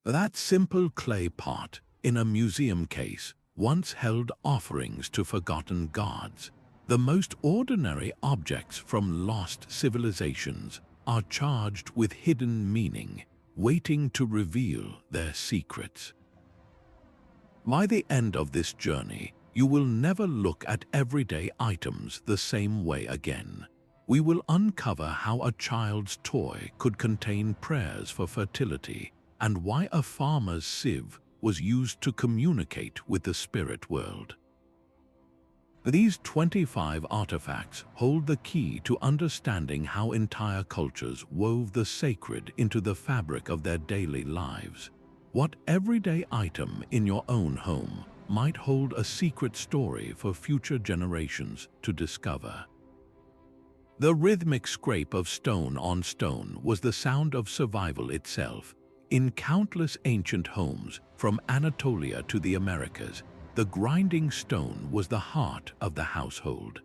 That simple clay pot in a museum case once held offerings to forgotten gods. The most ordinary objects from lost civilizations are charged with hidden meaning, waiting to reveal their secrets. By the end of this journey, you will never look at everyday items the same way again. We will uncover how a child's toy could contain prayers for fertility and why a farmer's sieve was used to communicate with the spirit world. These 25 artifacts hold the key to understanding how entire cultures wove the sacred into the fabric of their daily lives. What everyday item in your own home might hold a secret story for future generations to discover. The rhythmic scrape of stone on stone was the sound of survival itself. In countless ancient homes, from Anatolia to the Americas, the grinding stone was the heart of the household.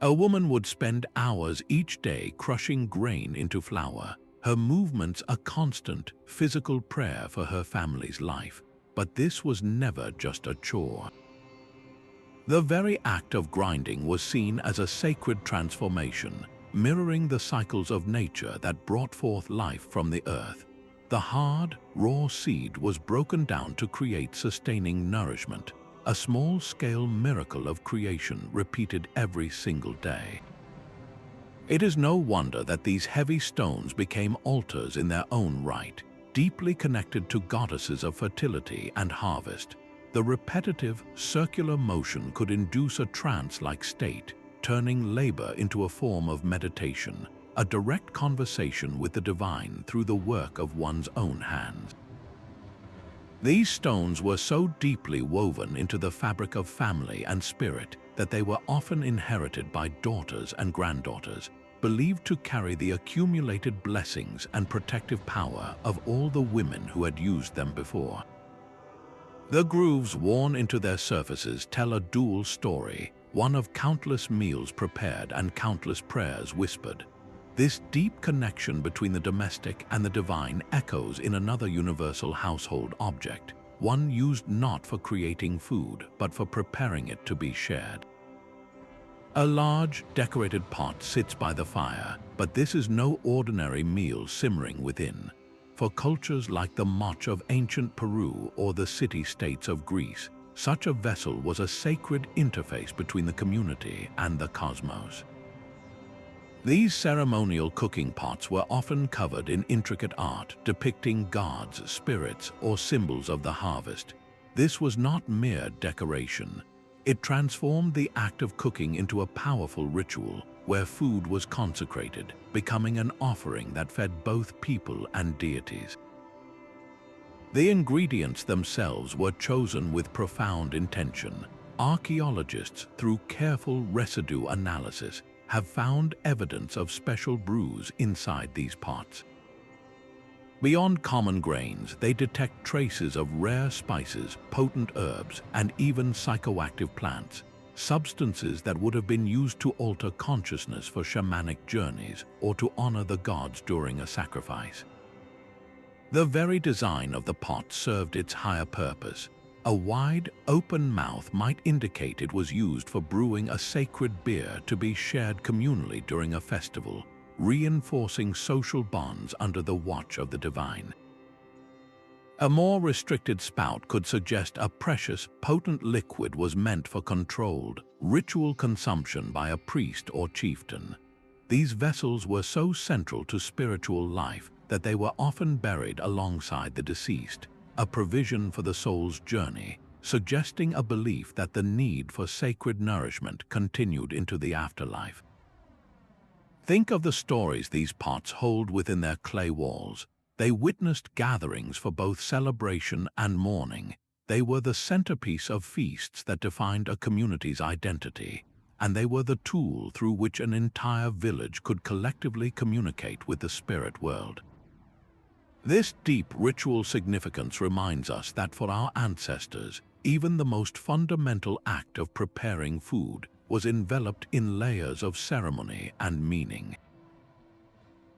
A woman would spend hours each day crushing grain into flour, her movements a constant physical prayer for her family's life. But this was never just a chore. The very act of grinding was seen as a sacred transformation, mirroring the cycles of nature that brought forth life from the earth. The hard, raw seed was broken down to create sustaining nourishment, a small-scale miracle of creation repeated every single day. It is no wonder that these heavy stones became altars in their own right, deeply connected to goddesses of fertility and harvest. The repetitive, circular motion could induce a trance-like state, turning labor into a form of meditation, a direct conversation with the divine through the work of one's own hands. These stones were so deeply woven into the fabric of family and spirit that they were often inherited by daughters and granddaughters, believed to carry the accumulated blessings and protective power of all the women who had used them before. The grooves worn into their surfaces tell a dual story, one of countless meals prepared and countless prayers whispered. This deep connection between the domestic and the divine echoes in another universal household object, one used not for creating food, but for preparing it to be shared. A large, decorated pot sits by the fire, but this is no ordinary meal simmering within. For cultures like the Moche of ancient Peru or the city-states of Greece, such a vessel was a sacred interface between the community and the cosmos. These ceremonial cooking pots were often covered in intricate art depicting gods, spirits, or symbols of the harvest. This was not mere decoration. It transformed the act of cooking into a powerful ritual where food was consecrated, becoming an offering that fed both people and deities. The ingredients themselves were chosen with profound intention. Archaeologists, through careful residue analysis, have found evidence of special brews inside these pots. Beyond common grains, they detect traces of rare spices, potent herbs, and even psychoactive plants, substances that would have been used to alter consciousness for shamanic journeys or to honor the gods during a sacrifice. The very design of the pot served its higher purpose. A wide, open mouth might indicate it was used for brewing a sacred beer to be shared communally during a festival, reinforcing social bonds under the watch of the divine. A more restricted spout could suggest a precious, potent liquid was meant for controlled, ritual consumption by a priest or chieftain. These vessels were so central to spiritual life that they were often buried alongside the deceased, a provision for the soul's journey, suggesting a belief that the need for sacred nourishment continued into the afterlife. Think of the stories these pots hold within their clay walls. They witnessed gatherings for both celebration and mourning. They were the centerpiece of feasts that defined a community's identity, and they were the tool through which an entire village could collectively communicate with the spirit world. This deep ritual significance reminds us that for our ancestors, even the most fundamental act of preparing food was enveloped in layers of ceremony and meaning.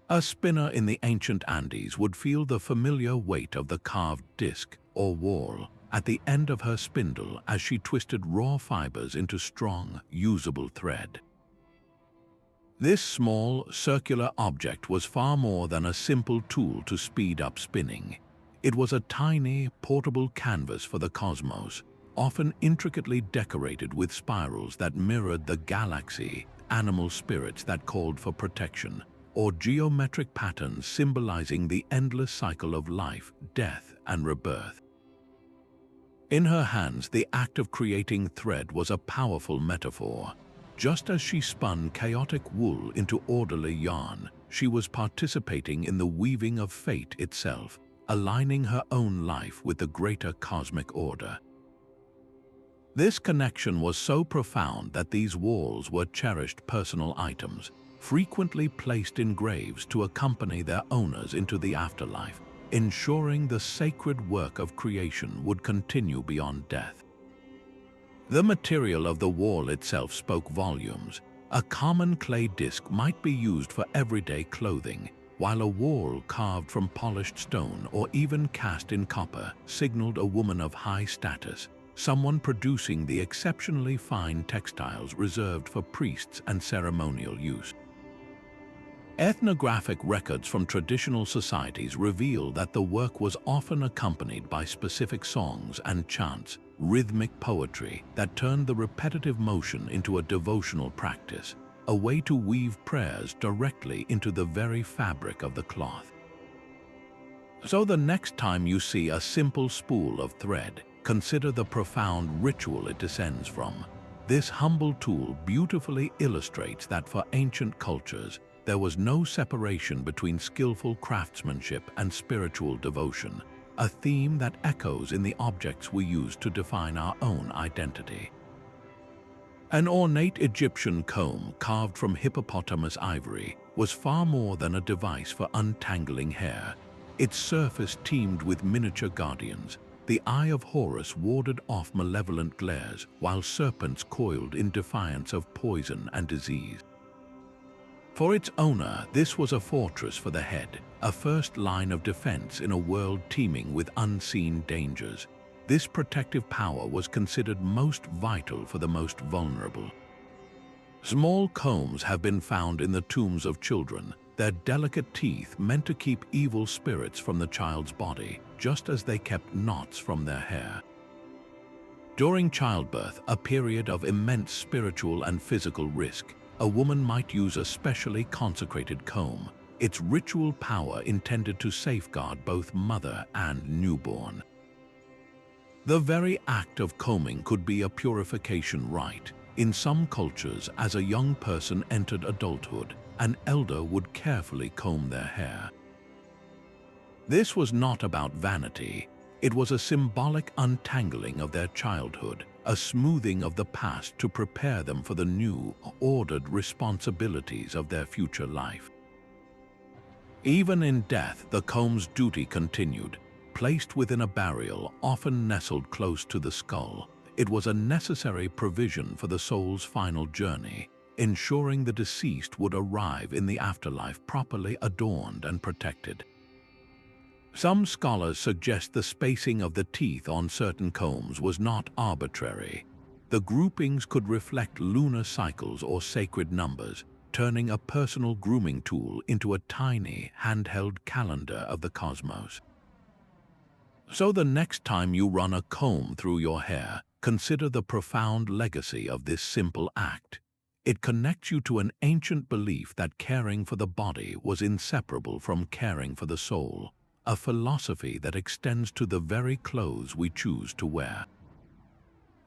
A spinner in the ancient Andes would feel the familiar weight of the carved disc or whorl at the end of her spindle as she twisted raw fibers into strong, usable thread. This small, circular object was far more than a simple tool to speed up spinning. It was a tiny, portable canvas for the cosmos, often intricately decorated with spirals that mirrored the galaxy, animal spirits that called for protection, or geometric patterns symbolizing the endless cycle of life, death, and rebirth. In her hands, the act of creating thread was a powerful metaphor. Just as she spun chaotic wool into orderly yarn, she was participating in the weaving of fate itself, aligning her own life with the greater cosmic order. This connection was so profound that these whorls were cherished personal items, frequently placed in graves to accompany their owners into the afterlife, ensuring the sacred work of creation would continue beyond death. The material of the whorl itself spoke volumes. A common clay disc might be used for everyday clothing, while a whorl carved from polished stone or even cast in copper signaled a woman of high status, someone producing the exceptionally fine textiles reserved for priests and ceremonial use. Ethnographic records from traditional societies reveal that the work was often accompanied by specific songs and chants, rhythmic poetry that turned the repetitive motion into a devotional practice, a way to weave prayers directly into the very fabric of the cloth. So the next time you see a simple spool of thread, consider the profound ritual it descends from. This humble tool beautifully illustrates that for ancient cultures, there was no separation between skillful craftsmanship and spiritual devotion, a theme that echoes in the objects we use to define our own identity. An ornate Egyptian comb carved from hippopotamus ivory was far more than a device for untangling hair. Its surface teemed with miniature guardians. The eye of Horus warded off malevolent glares, while serpents coiled in defiance of poison and disease. For its owner, this was a fortress for the head, a first line of defense in a world teeming with unseen dangers. This protective power was considered most vital for the most vulnerable. Small combs have been found in the tombs of children, their delicate teeth meant to keep evil spirits from the child's body, just as they kept knots from their hair. During childbirth, a period of immense spiritual and physical risk, a woman might use a specially consecrated comb, its ritual power intended to safeguard both mother and newborn. The very act of combing could be a purification rite. In some cultures, as a young person entered adulthood, an elder would carefully comb their hair. This was not about vanity. It was a symbolic untangling of their childhood, a smoothing of the past to prepare them for the new, ordered responsibilities of their future life. Even in death, the comb's duty continued. Placed within a burial, often nestled close to the skull, it was a necessary provision for the soul's final journey, ensuring the deceased would arrive in the afterlife properly adorned and protected. Some scholars suggest the spacing of the teeth on certain combs was not arbitrary. The groupings could reflect lunar cycles or sacred numbers, turning a personal grooming tool into a tiny, handheld calendar of the cosmos. So the next time you run a comb through your hair, consider the profound legacy of this simple act. It connects you to an ancient belief that caring for the body was inseparable from caring for the soul, a philosophy that extends to the very clothes we choose to wear.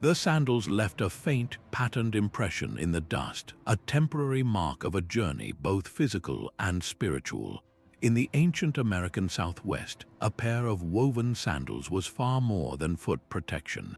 The sandals left a faint, patterned impression in the dust, a temporary mark of a journey both physical and spiritual. In the ancient American Southwest, a pair of woven sandals was far more than foot protection.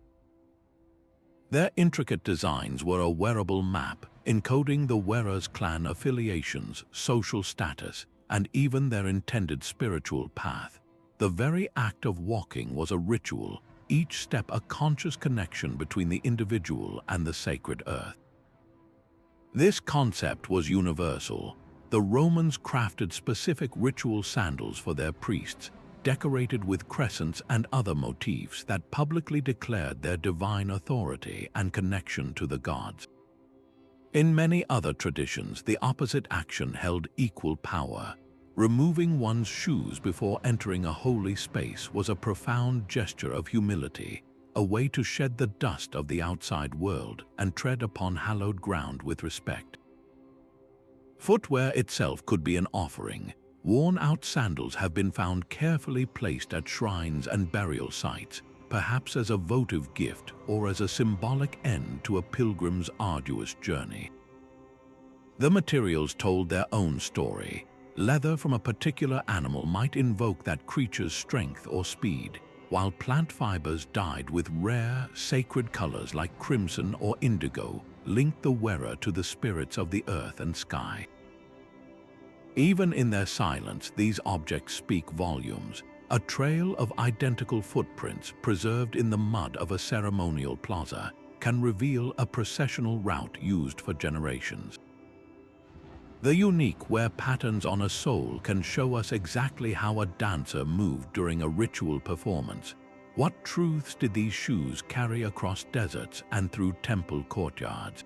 Their intricate designs were a wearable map, encoding the wearer's clan affiliations, social status, and even their intended spiritual path. The very act of walking was a ritual, each step a conscious connection between the individual and the sacred earth. This concept was universal. the Romans crafted specific ritual sandals for their priests, decorated with crescents and other motifs that publicly declared their divine authority and connection to the gods. In many other traditions, the opposite action held equal power. Removing one's shoes before entering a holy space was a profound gesture of humility, a way to shed the dust of the outside world and tread upon hallowed ground with respect. Footwear itself could be an offering. Worn-out sandals have been found carefully placed at shrines and burial sites, perhaps as a votive gift or as a symbolic end to a pilgrim's arduous journey. The materials told their own story. Leather from a particular animal might invoke that creature's strength or speed, while plant fibers dyed with rare, sacred colors like crimson or indigo linked the wearer to the spirits of the earth and sky. Even in their silence, these objects speak volumes. A trail of identical footprints preserved in the mud of a ceremonial plaza can reveal a processional route used for generations. The unique wear patterns on a sole can show us exactly how a dancer moved during a ritual performance. What truths did these shoes carry across deserts and through temple courtyards?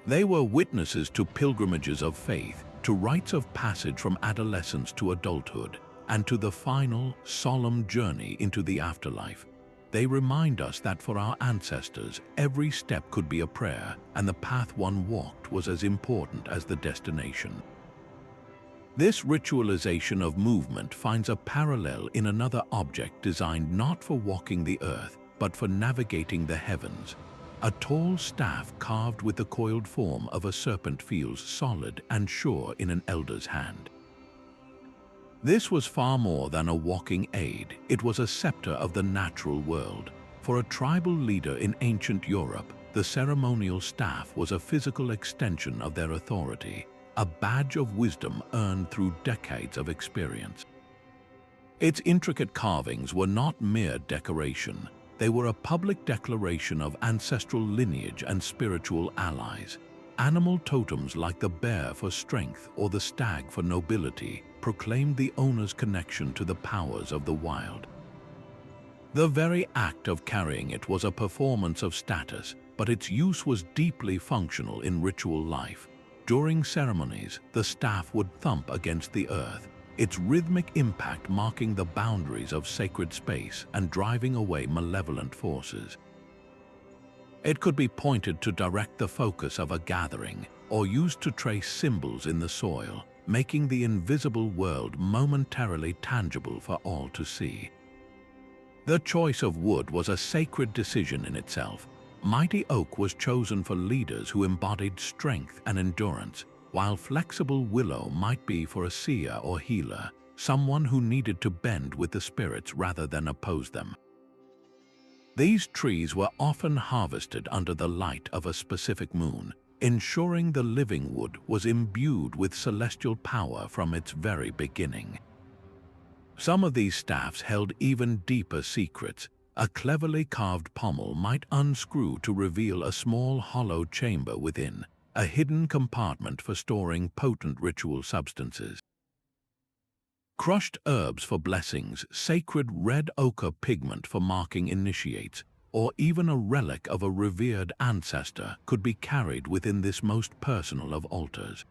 They were witnesses to pilgrimages of faith, to rites of passage from adolescence to adulthood, and to the final, solemn journey into the afterlife. They remind us that for our ancestors, every step could be a prayer, and the path one walked was as important as the destination. This ritualization of movement finds a parallel in another object designed not for walking the earth, but for navigating the heavens. A tall staff carved with the coiled form of a serpent feels solid and sure in an elder's hand. This was far more than a walking aid. It was a scepter of the natural world. For a tribal leader in ancient Europe, the ceremonial staff was a physical extension of their authority, a badge of wisdom earned through decades of experience. Its intricate carvings were not mere decoration. They were a public declaration of ancestral lineage and spiritual allies. Animal totems like the bear for strength or the stag for nobility proclaimed the owner's connection to the powers of the wild. The very act of carrying it was a performance of status, but its use was deeply functional in ritual life. During ceremonies, the staff would thump against the earth, its rhythmic impact marking the boundaries of sacred space and driving away malevolent forces. It could be pointed to direct the focus of a gathering, or used to trace symbols in the soil, making the invisible world momentarily tangible for all to see. The choice of wood was a sacred decision in itself. Mighty oak was chosen for leaders who embodied strength and endurance, while flexible willow might be for a seer or healer, someone who needed to bend with the spirits rather than oppose them. These trees were often harvested under the light of a specific moon, ensuring the living wood was imbued with celestial power from its very beginning. Some of these staffs held even deeper secrets. A cleverly carved pommel might unscrew to reveal a small hollow chamber within, a hidden compartment for storing potent ritual substances. Crushed herbs for blessings, sacred red ochre pigment for marking initiates, or even a relic of a revered ancestor could be carried within this most personal of altars.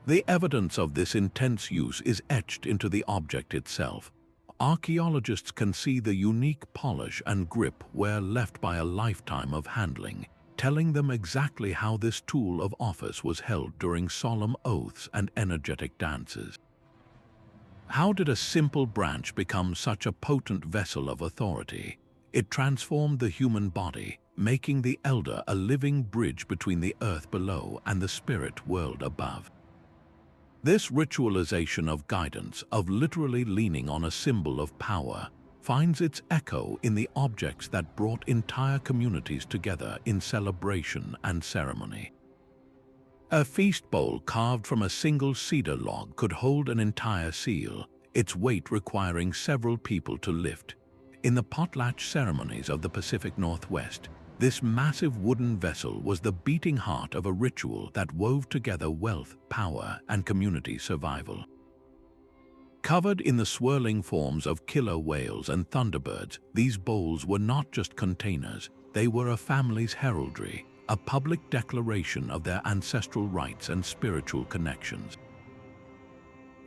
The evidence of this intense use is etched into the object itself. Archaeologists can see the unique polish and grip where left by a lifetime of handling, telling them exactly how this tool of office was held during solemn oaths and energetic dances. How did a simple branch become such a potent vessel of authority? It transformed the human body, making the elder a living bridge between the earth below and the spirit world above. This ritualization of guidance, of literally leaning on a symbol of power, finds its echo in the objects that brought entire communities together in celebration and ceremony. A feast bowl carved from a single cedar log could hold an entire seal, its weight requiring several people to lift. In the potlatch ceremonies of the Pacific Northwest, This massive wooden vessel was the beating heart of a ritual that wove together wealth, power, and community survival. Covered in the swirling forms of killer whales and thunderbirds, these bowls were not just containers, they were a family's heraldry, a public declaration of their ancestral rights and spiritual connections.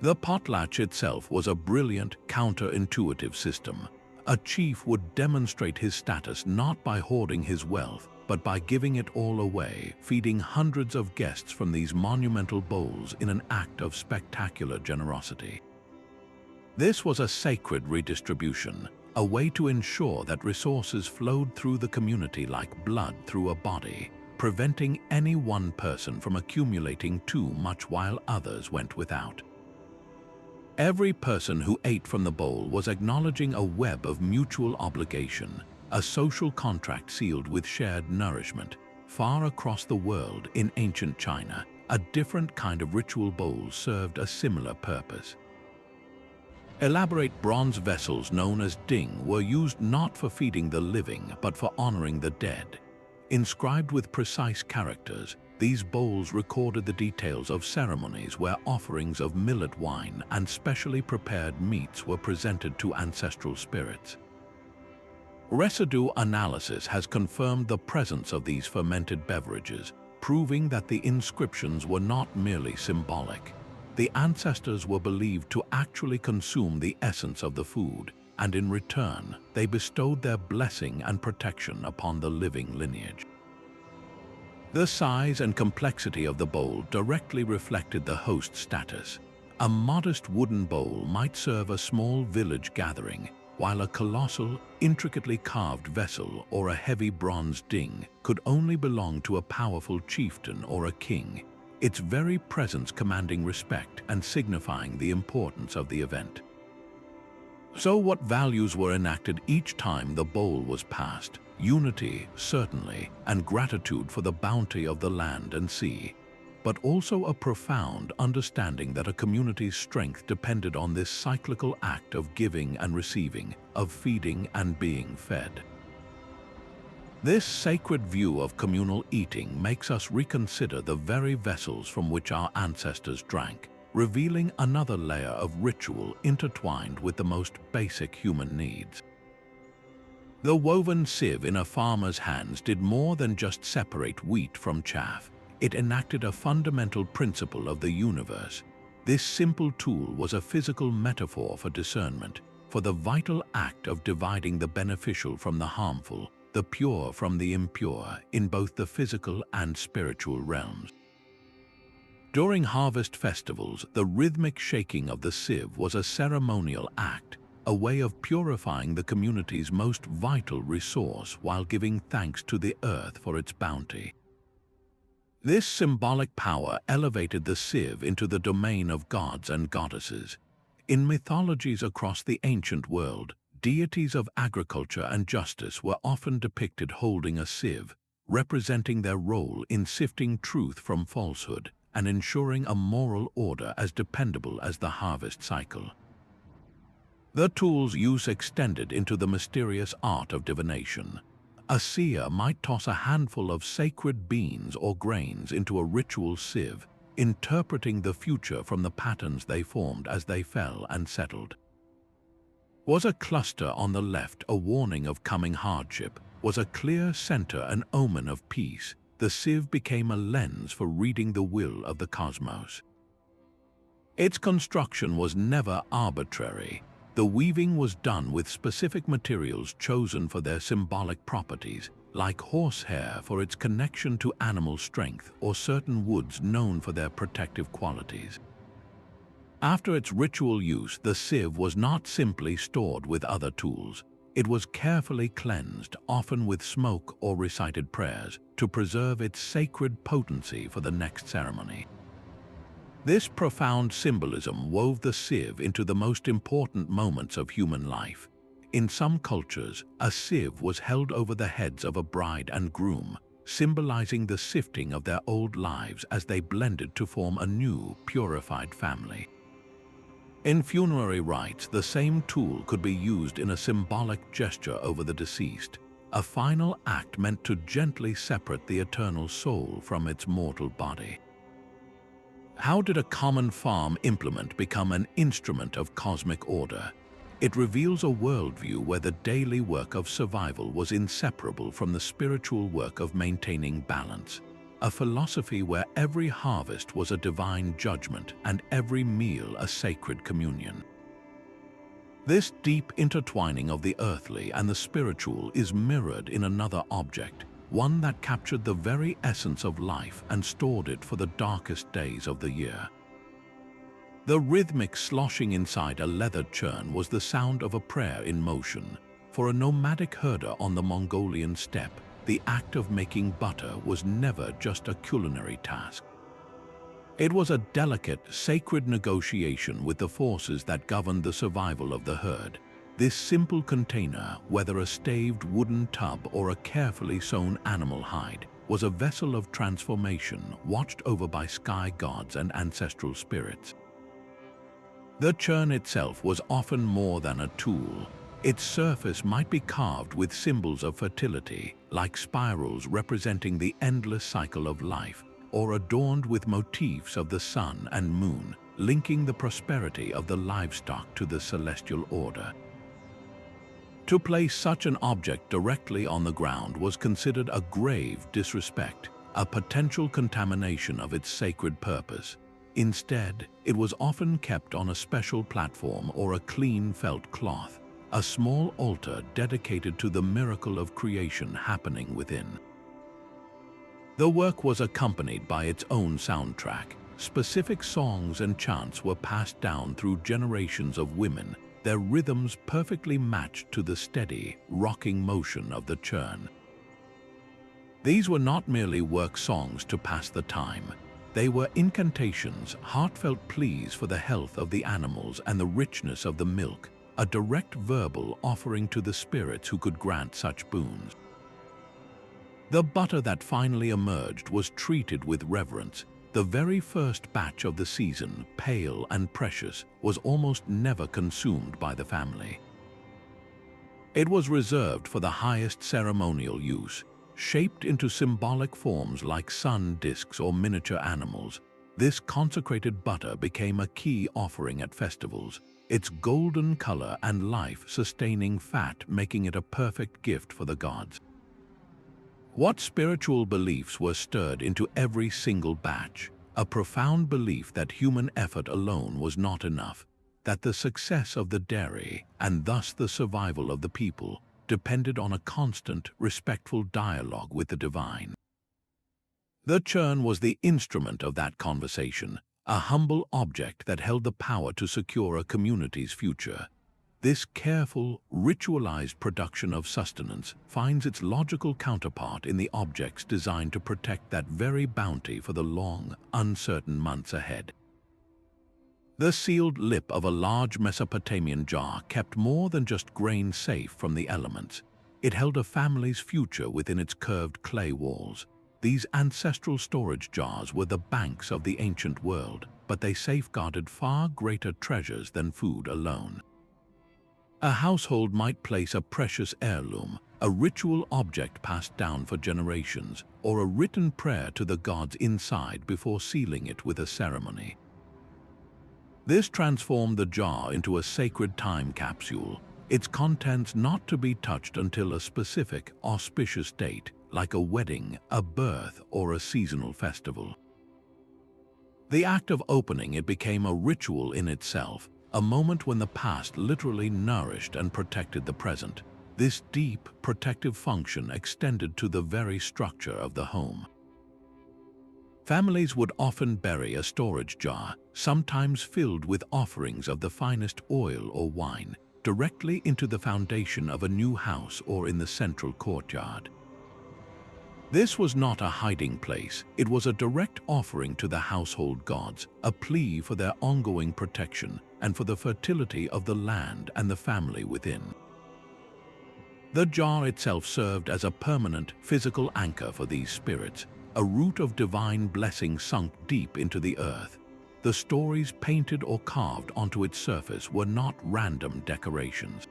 The potlatch itself was a brilliant, counterintuitive system. A chief would demonstrate his status not by hoarding his wealth, but by giving it all away, feeding hundreds of guests from these monumental bowls in an act of spectacular generosity. This was a sacred redistribution, a way to ensure that resources flowed through the community like blood through a body, preventing any one person from accumulating too much while others went without. Every person who ate from the bowl was acknowledging a web of mutual obligation, a social contract sealed with shared nourishment. Far across the world in ancient China, a different kind of ritual bowl served a similar purpose. Elaborate bronze vessels known as ding were used not for feeding the living but for honoring the dead. Inscribed with precise characters, these bowls recorded the details of ceremonies where offerings of millet wine and specially prepared meats were presented to ancestral spirits. Residue analysis has confirmed the presence of these fermented beverages, proving that the inscriptions were not merely symbolic. The ancestors were believed to actually consume the essence of the food, and in return, they bestowed their blessing and protection upon the living lineage. The size and complexity of the bowl directly reflected the host's status. A modest wooden bowl might serve a small village gathering, while a colossal, intricately carved vessel or a heavy bronze ding could only belong to a powerful chieftain or a king, its very presence commanding respect and signifying the importance of the event. So what values were enacted each time the bowl was passed? Unity, certainly, and gratitude for the bounty of the land and sea, but also a profound understanding that a community's strength depended on this cyclical act of giving and receiving, of feeding and being fed. This sacred view of communal eating makes us reconsider the very vessels from which our ancestors drank, revealing another layer of ritual intertwined with the most basic human needs. The woven sieve in a farmer's hands did more than just separate wheat from chaff. It enacted a fundamental principle of the universe. This simple tool was a physical metaphor for discernment, for the vital act of dividing the beneficial from the harmful, the pure from the impure, in both the physical and spiritual realms. During harvest festivals, the rhythmic shaking of the sieve was a ceremonial act, a way of purifying the community's most vital resource while giving thanks to the earth for its bounty. This symbolic power elevated the sieve into the domain of gods and goddesses. In mythologies across the ancient world, deities of agriculture and justice were often depicted holding a sieve, representing their role in sifting truth from falsehood and ensuring a moral order as dependable as the harvest cycle. The tool's use extended into the mysterious art of divination. A seer might toss a handful of sacred beans or grains into a ritual sieve, interpreting the future from the patterns they formed as they fell and settled. Was a cluster on the left a warning of coming hardship? Was a clear center an omen of peace? The sieve became a lens for reading the will of the cosmos. Its construction was never arbitrary. The weaving was done with specific materials chosen for their symbolic properties, like horsehair for its connection to animal strength or certain woods known for their protective qualities. After its ritual use, the sieve was not simply stored with other tools. It was carefully cleansed, often with smoke or recited prayers, to preserve its sacred potency for the next ceremony. This profound symbolism wove the sieve into the most important moments of human life. In some cultures, a sieve was held over the heads of a bride and groom, symbolizing the sifting of their old lives as they blended to form a new, purified family. In funerary rites, the same tool could be used in a symbolic gesture over the deceased, a final act meant to gently separate the eternal soul from its mortal body. How did a common farm implement become an instrument of cosmic order? It reveals a worldview where the daily work of survival was inseparable from the spiritual work of maintaining balance, a philosophy where every harvest was a divine judgment and every meal a sacred communion. This deep intertwining of the earthly and the spiritual is mirrored in another object, one that captured the very essence of life and stored it for the darkest days of the year. The rhythmic sloshing inside a leathered churn was the sound of a prayer in motion. For a nomadic herder on the Mongolian steppe, the act of making butter was never just a culinary task. It was a delicate, sacred negotiation with the forces that governed the survival of the herd. This simple container, whether a staved wooden tub or a carefully sewn animal hide, was a vessel of transformation watched over by sky gods and ancestral spirits. The churn itself was often more than a tool. Its surface might be carved with symbols of fertility, like spirals representing the endless cycle of life, or adorned with motifs of the sun and moon, linking the prosperity of the livestock to the celestial order. To place such an object directly on the ground was considered a grave disrespect, a potential contamination of its sacred purpose. Instead, it was often kept on a special platform or a clean felt cloth, a small altar dedicated to the miracle of creation happening within. The work was accompanied by its own soundtrack. Specific songs and chants were passed down through generations of women, their rhythms perfectly matched to the steady, rocking motion of the churn. These were not merely work songs to pass the time. They were incantations, heartfelt pleas for the health of the animals and the richness of the milk, a direct verbal offering to the spirits who could grant such boons. The butter that finally emerged was treated with reverence. The very first batch of the season, pale and precious, was almost never consumed by the family. It was reserved for the highest ceremonial use. Shaped into symbolic forms like sun discs or miniature animals, this consecrated butter became a key offering at festivals, its golden color and life-sustaining fat making it a perfect gift for the gods. What spiritual beliefs were stirred into every single batch? A profound belief that human effort alone was not enough, that the success of the dairy, and thus the survival of the people, depended on a constant, respectful dialogue with the divine. The churn was the instrument of that conversation, a humble object that held the power to secure a community's future. This careful, ritualized production of sustenance finds its logical counterpart in the objects designed to protect that very bounty for the long, uncertain months ahead. The sealed lip of a large Mesopotamian jar kept more than just grain safe from the elements. It held a family's future within its curved clay walls. These ancestral storage jars were the banks of the ancient world, but they safeguarded far greater treasures than food alone. A household might place a precious heirloom, a ritual object passed down for generations, or a written prayer to the gods inside before sealing it with a ceremony. This transformed the jar into a sacred time capsule, its contents not to be touched until a specific, auspicious date, like a wedding, a birth, or a seasonal festival. The act of opening it became a ritual in itself, a moment when the past literally nourished and protected the present. This deep, protective function extended to the very structure of the home. Families would often bury a storage jar, sometimes filled with offerings of the finest oil or wine, directly into the foundation of a new house or in the central courtyard. This was not a hiding place, it was a direct offering to the household gods, a plea for their ongoing protection and for the fertility of the land and the family within. The jar itself served as a permanent, physical anchor for these spirits, a root of divine blessing sunk deep into the earth. The stories painted or carved onto its surface were not random decorations.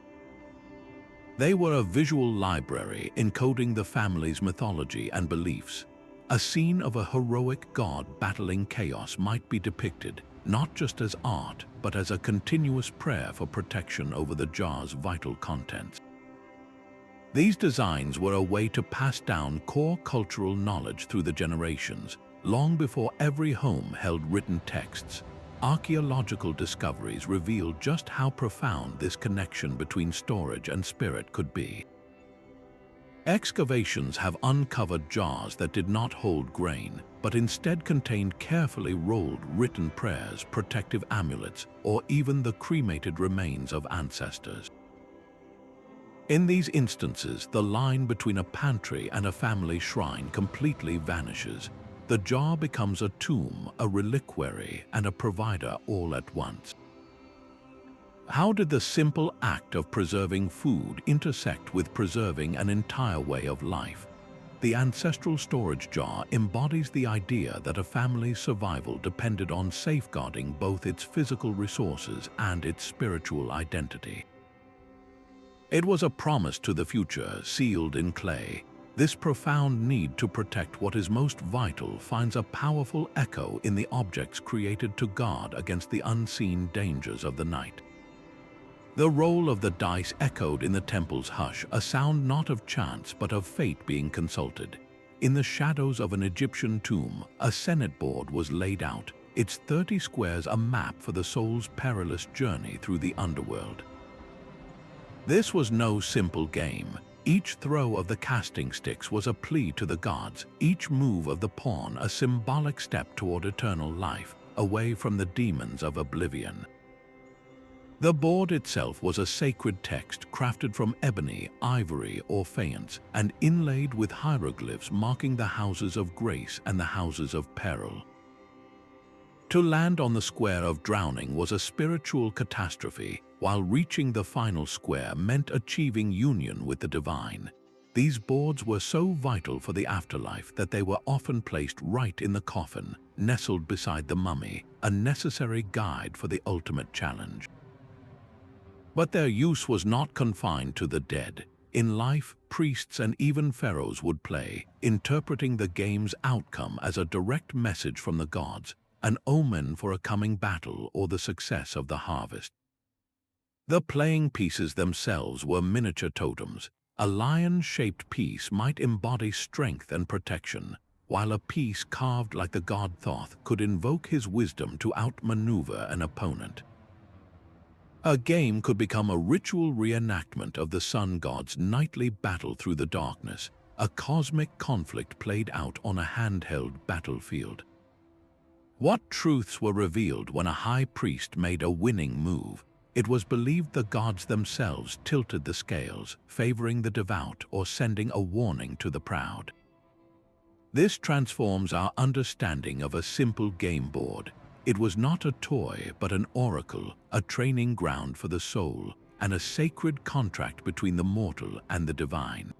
They were a visual library encoding the family's mythology and beliefs. A scene of a heroic god battling chaos might be depicted, not just as art, but as a continuous prayer for protection over the jar's vital contents. These designs were a way to pass down core cultural knowledge through the generations, long before every home held written texts. Archaeological discoveries revealed just how profound this connection between storage and spirit could be. Excavations have uncovered jars that did not hold grain, but instead contained carefully rolled written prayers, protective amulets, or even the cremated remains of ancestors. In these instances, the line between a pantry and a family shrine completely vanishes. The jar becomes a tomb, a reliquary, and a provider all at once. How did the simple act of preserving food intersect with preserving an entire way of life? The ancestral storage jar embodies the idea that a family's survival depended on safeguarding both its physical resources and its spiritual identity. It was a promise to the future, sealed in clay. This profound need to protect what is most vital finds a powerful echo in the objects created to guard against the unseen dangers of the night. The roll of the dice echoed in the temple's hush, a sound not of chance but of fate being consulted. In the shadows of an Egyptian tomb, a Senate board was laid out, its 30 squares a map for the soul's perilous journey through the underworld. This was no simple game. Each throw of the casting sticks was a plea to the gods, each move of the pawn a symbolic step toward eternal life, away from the demons of oblivion. The board itself was a sacred text crafted from ebony, ivory, or faience, and inlaid with hieroglyphs marking the houses of grace and the houses of peril. To land on the square of drowning was a spiritual catastrophe, while reaching the final square meant achieving union with the divine. These boards were so vital for the afterlife that they were often placed right in the coffin, nestled beside the mummy, a necessary guide for the ultimate challenge. But their use was not confined to the dead. In life, priests and even pharaohs would play, interpreting the game's outcome as a direct message from the gods, an omen for a coming battle or the success of the harvest. The playing pieces themselves were miniature totems. A lion-shaped piece might embody strength and protection, while a piece carved like the god Thoth could invoke his wisdom to outmaneuver an opponent. A game could become a ritual reenactment of the sun god's nightly battle through the darkness, a cosmic conflict played out on a handheld battlefield. What truths were revealed when a high priest made a winning move? It was believed the gods themselves tilted the scales, favoring the devout or sending a warning to the proud. This transforms our understanding of a simple game board. It was not a toy, but an oracle, a training ground for the soul, and a sacred contract between the mortal and the divine.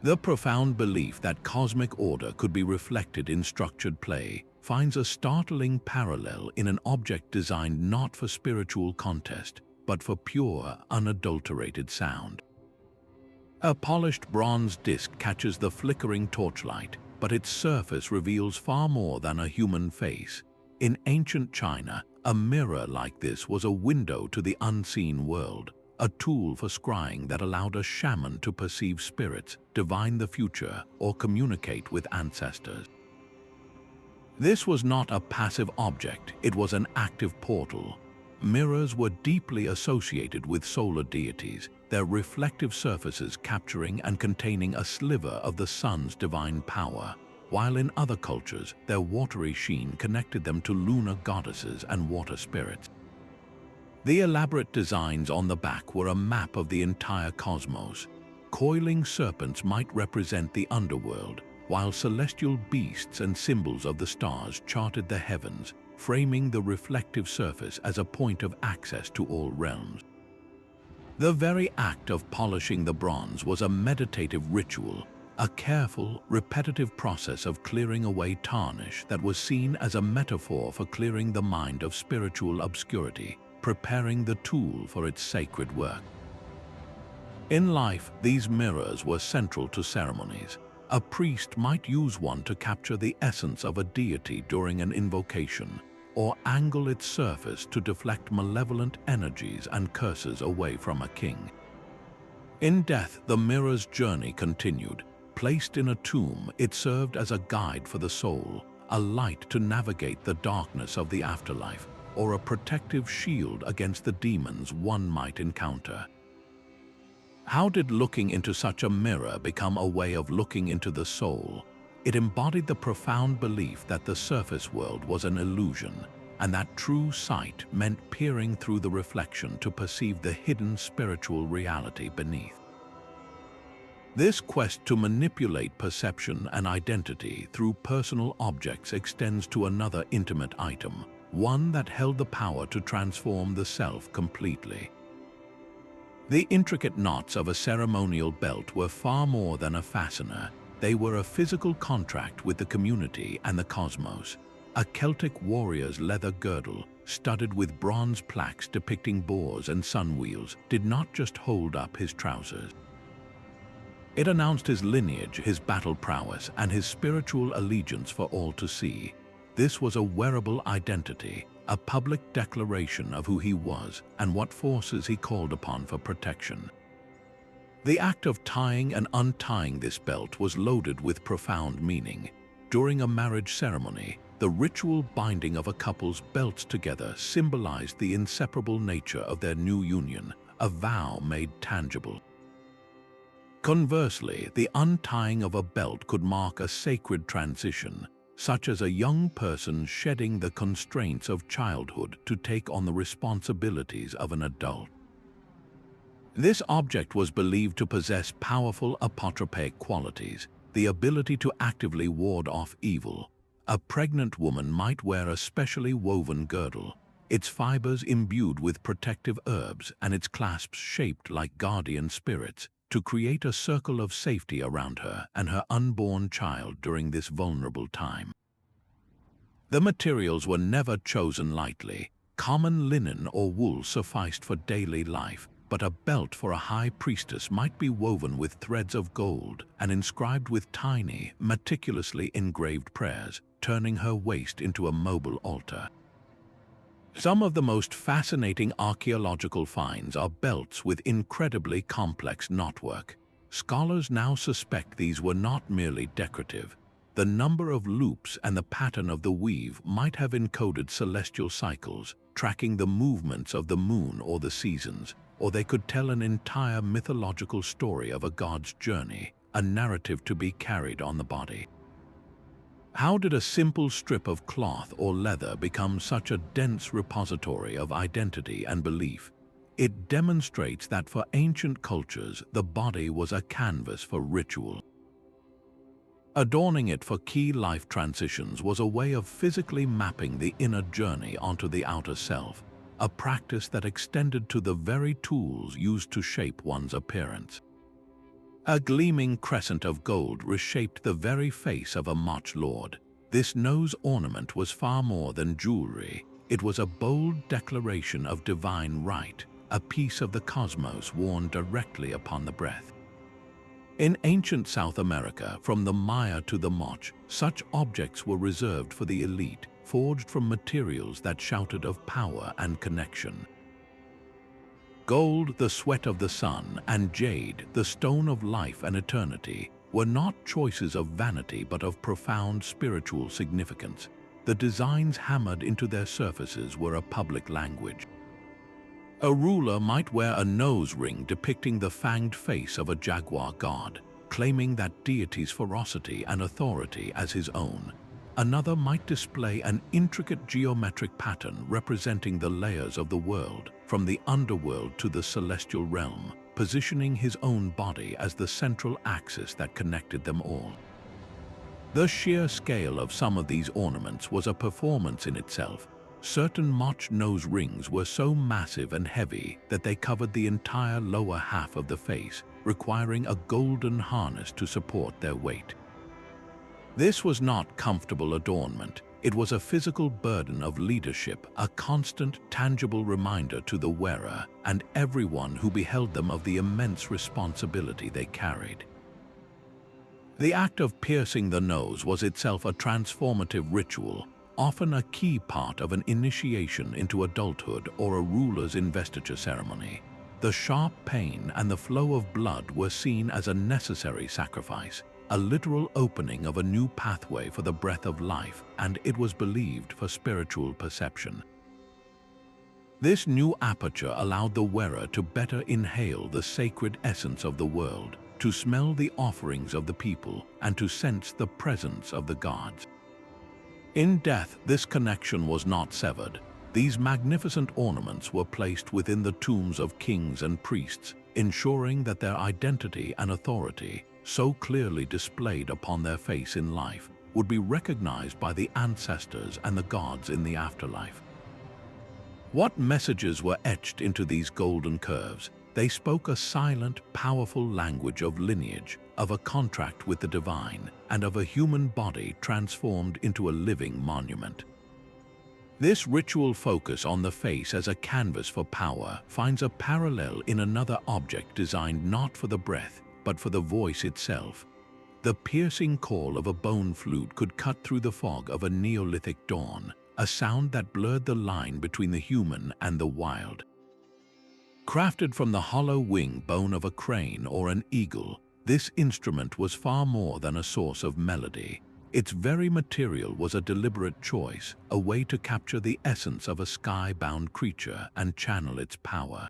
The profound belief that cosmic order could be reflected in structured play finds a startling parallel in an object designed not for spiritual contest, but for pure, unadulterated sound. A polished bronze disc catches the flickering torchlight, but its surface reveals far more than a human face. In ancient China, a mirror like this was a window to the unseen world, a tool for scrying that allowed a shaman to perceive spirits, divine the future, or communicate with ancestors. This was not a passive object, it was an active portal. Mirrors were deeply associated with solar deities, their reflective surfaces capturing and containing a sliver of the sun's divine power, while in other cultures, their watery sheen connected them to lunar goddesses and water spirits. The elaborate designs on the back were a map of the entire cosmos. Coiling serpents might represent the underworld, while celestial beasts and symbols of the stars charted the heavens, framing the reflective surface as a point of access to all realms. The very act of polishing the bronze was a meditative ritual, a careful, repetitive process of clearing away tarnish that was seen as a metaphor for clearing the mind of spiritual obscurity, preparing the tool for its sacred work. In life, these mirrors were central to ceremonies. A priest might use one to capture the essence of a deity during an invocation, or angle its surface to deflect malevolent energies and curses away from a king. In death, the mirror's journey continued. Placed in a tomb, it served as a guide for the soul, a light to navigate the darkness of the afterlife, or a protective shield against the demons one might encounter. How did looking into such a mirror become a way of looking into the soul? It embodied the profound belief that the surface world was an illusion, and that true sight meant peering through the reflection to perceive the hidden spiritual reality beneath. This quest to manipulate perception and identity through personal objects extends to another intimate item, one that held the power to transform the self completely. The intricate knots of a ceremonial belt were far more than a fastener. They were a physical contract with the community and the cosmos. A Celtic warrior's leather girdle, studded with bronze plaques depicting boars and sun wheels, did not just hold up his trousers. It announced his lineage, his battle prowess, and his spiritual allegiance for all to see. This was a wearable identity, a public declaration of who he was and what forces he called upon for protection. The act of tying and untying this belt was loaded with profound meaning. During a marriage ceremony, the ritual binding of a couple's belts together symbolized the inseparable nature of their new union, a vow made tangible. Conversely, the untying of a belt could mark a sacred transition, such as a young person shedding the constraints of childhood to take on the responsibilities of an adult. This object was believed to possess powerful apotropaic qualities, the ability to actively ward off evil. A pregnant woman might wear a specially woven girdle, its fibers imbued with protective herbs and its clasps shaped like guardian spirits, to create a circle of safety around her and her unborn child during this vulnerable time. The materials were never chosen lightly. Common linen or wool sufficed for daily life, but a belt for a high priestess might be woven with threads of gold and inscribed with tiny, meticulously engraved prayers, turning her waist into a mobile altar. Some of the most fascinating archaeological finds are belts with incredibly complex knotwork. Scholars now suspect these were not merely decorative. The number of loops and the pattern of the weave might have encoded celestial cycles, tracking the movements of the moon or the seasons, or they could tell an entire mythological story of a god's journey, a narrative to be carried on the body. How did a simple strip of cloth or leather become such a dense repository of identity and belief? It demonstrates that for ancient cultures, the body was a canvas for ritual. Adorning it for key life transitions was a way of physically mapping the inner journey onto the outer self, a practice that extended to the very tools used to shape one's appearance. A gleaming crescent of gold reshaped the very face of a Mach lord. This nose ornament was far more than jewelry. It was a bold declaration of divine right, a piece of the cosmos worn directly upon the breath. In ancient South America, from the Maya to the Mach, such objects were reserved for the elite, forged from materials that shouted of power and connection. Gold, the sweat of the sun, and jade, the stone of life and eternity, were not choices of vanity but of profound spiritual significance. The designs hammered into their surfaces were a public language. A ruler might wear a nose ring depicting the fanged face of a jaguar god, claiming that deity's ferocity and authority as his own. Another might display an intricate geometric pattern representing the layers of the world, from the underworld to the celestial realm, positioning his own body as the central axis that connected them all. The sheer scale of some of these ornaments was a performance in itself. Certain Mach nose rings were so massive and heavy that they covered the entire lower half of the face, requiring a golden harness to support their weight. This was not comfortable adornment. It was a physical burden of leadership, a constant, tangible reminder to the wearer and everyone who beheld them of the immense responsibility they carried. The act of piercing the nose was itself a transformative ritual, often a key part of an initiation into adulthood or a ruler's investiture ceremony. The sharp pain and the flow of blood were seen as a necessary sacrifice, a literal opening of a new pathway for the breath of life, and it was believed for spiritual perception. This new aperture allowed the wearer to better inhale the sacred essence of the world, to smell the offerings of the people, and to sense the presence of the gods. In death, this connection was not severed. These magnificent ornaments were placed within the tombs of kings and priests, ensuring that their identity and authority, so clearly displayed upon their face in life, would be recognized by the ancestors and the gods in the afterlife. What messages were etched into these golden curves? They spoke a silent, powerful language of lineage, of a contract with the divine, and of a human body transformed into a living monument. This ritual focus on the face as a canvas for power finds a parallel in another object designed not for the breath, but for the voice itself. The piercing call of a bone flute could cut through the fog of a Neolithic dawn, a sound that blurred the line between the human and the wild. Crafted from the hollow wing bone of a crane or an eagle, this instrument was far more than a source of melody. Its very material was a deliberate choice, a way to capture the essence of a sky-bound creature and channel its power.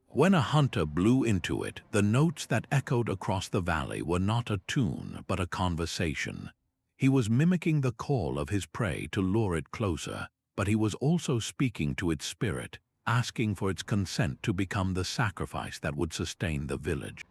When a hunter blew into it, the notes that echoed across the valley were not a tune, but a conversation. He was mimicking the call of his prey to lure it closer, but he was also speaking to its spirit, asking for its consent to become the sacrifice that would sustain the village.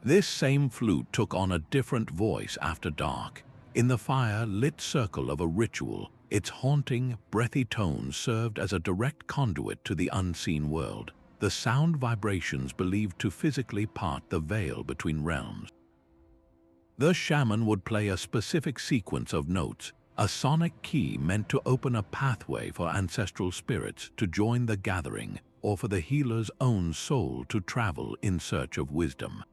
This same flute took on a different voice after dark. In the fire-lit circle of a ritual, its haunting, breathy tones served as a direct conduit to the unseen world, the sound vibrations believed to physically part the veil between realms. The shaman would play a specific sequence of notes, a sonic key meant to open a pathway for ancestral spirits to join the gathering, or for the healer's own soul to travel in search of wisdom.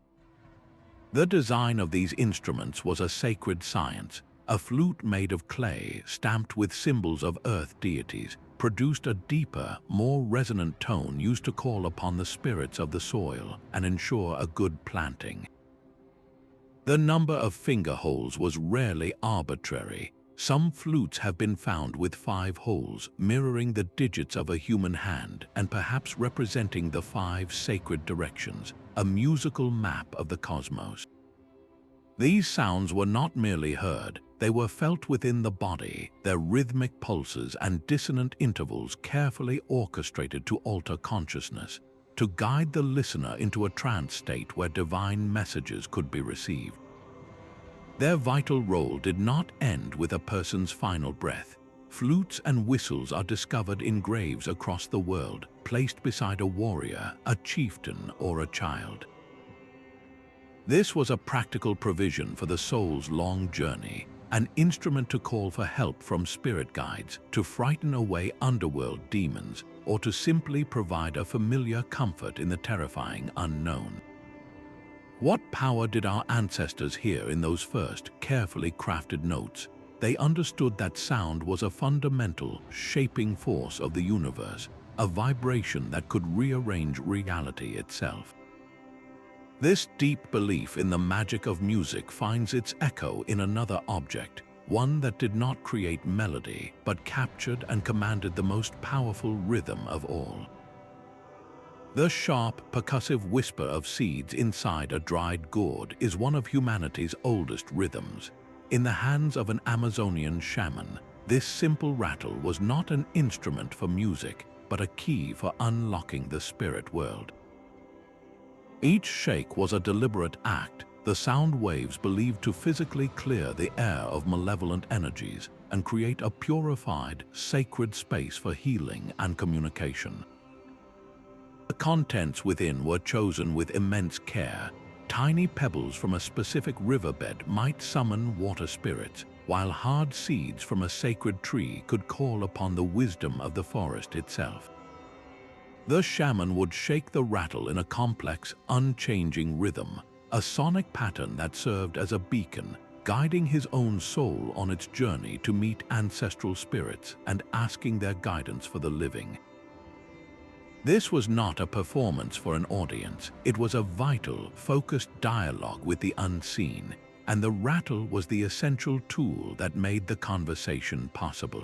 The design of these instruments was a sacred science. A flute made of clay, stamped with symbols of earth deities, produced a deeper, more resonant tone used to call upon the spirits of the soil and ensure a good planting. The number of finger holes was rarely arbitrary. Some flutes have been found with 5 holes, mirroring the digits of a human hand and perhaps representing the 5 sacred directions, a musical map of the cosmos. These sounds were not merely heard, they were felt within the body, their rhythmic pulses and dissonant intervals carefully orchestrated to alter consciousness, to guide the listener into a trance state where divine messages could be received. Their vital role did not end with a person's final breath. Flutes and whistles are discovered in graves across the world, placed beside a warrior, a chieftain, or a child. This was a practical provision for the soul's long journey, an instrument to call for help from spirit guides, to frighten away underworld demons, or to simply provide a familiar comfort in the terrifying unknown. What power did our ancestors hear in those first, carefully crafted notes? They understood that sound was a fundamental, shaping force of the universe, a vibration that could rearrange reality itself. This deep belief in the magic of music finds its echo in another object, one that did not create melody, but captured and commanded the most powerful rhythm of all. The sharp, percussive whisper of seeds inside a dried gourd is one of humanity's oldest rhythms. In the hands of an Amazonian shaman, this simple rattle was not an instrument for music, but a key for unlocking the spirit world. Each shake was a deliberate act, the sound waves believed to physically clear the air of malevolent energies and create a purified, sacred space for healing and communication. The contents within were chosen with immense care. Tiny pebbles from a specific riverbed might summon water spirits, while hard seeds from a sacred tree could call upon the wisdom of the forest itself. The shaman would shake the rattle in a complex, unchanging rhythm, a sonic pattern that served as a beacon, guiding his own soul on its journey to meet ancestral spirits and asking their guidance for the living. This was not a performance for an audience. It was a vital, focused dialogue with the unseen, and the rattle was the essential tool that made the conversation possible.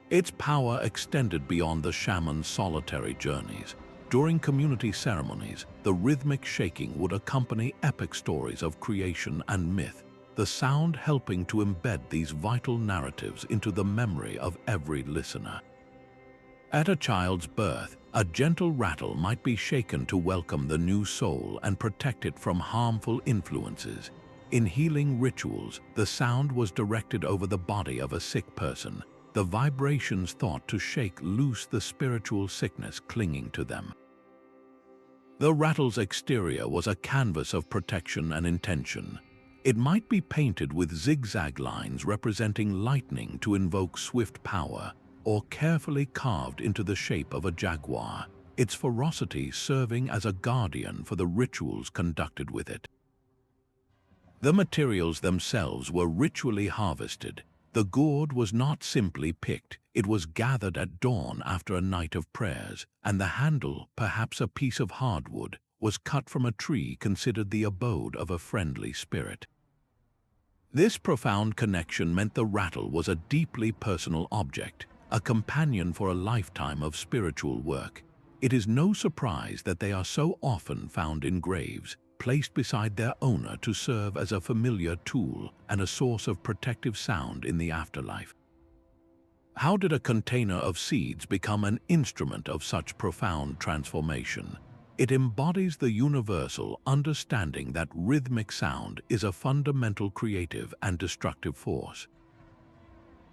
Its power extended beyond the shaman's solitary journeys. During community ceremonies, the rhythmic shaking would accompany epic stories of creation and myth, the sound helping to embed these vital narratives into the memory of every listener. At a child's birth, a gentle rattle might be shaken to welcome the new soul and protect it from harmful influences. In healing rituals, the sound was directed over the body of a sick person, the vibrations thought to shake loose the spiritual sickness clinging to them. The rattle's exterior was a canvas of protection and intention. It might be painted with zigzag lines representing lightning to invoke swift power, or carefully carved into the shape of a jaguar, its ferocity serving as a guardian for the rituals conducted with it. The materials themselves were ritually harvested. The gourd was not simply picked, it was gathered at dawn after a night of prayers, and the handle, perhaps a piece of hardwood, was cut from a tree considered the abode of a friendly spirit. This profound connection meant the rattle was a deeply personal object, a companion for a lifetime of spiritual work. It is no surprise that they are so often found in graves, placed beside their owner to serve as a familiar tool and a source of protective sound in the afterlife. How did a container of seeds become an instrument of such profound transformation? It embodies the universal understanding that rhythmic sound is a fundamental creative and destructive force.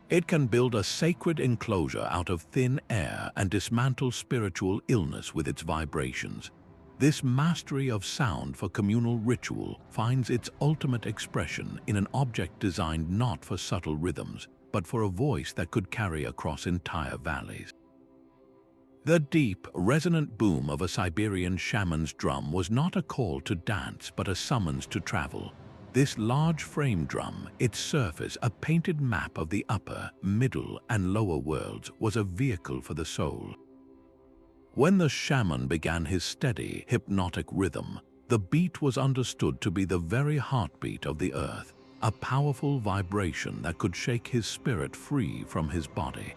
It can build a sacred enclosure out of thin air and dismantle spiritual illness with its vibrations. This mastery of sound for communal ritual finds its ultimate expression in an object designed not for subtle rhythms, but for a voice that could carry across entire valleys. The deep, resonant boom of a Siberian shaman's drum was not a call to dance, but a summons to travel. This large frame drum, its surface a painted map of the upper, middle, and lower worlds, was a vehicle for the soul. When the shaman began his steady, hypnotic rhythm, the beat was understood to be the very heartbeat of the earth, a powerful vibration that could shake his spirit free from his body.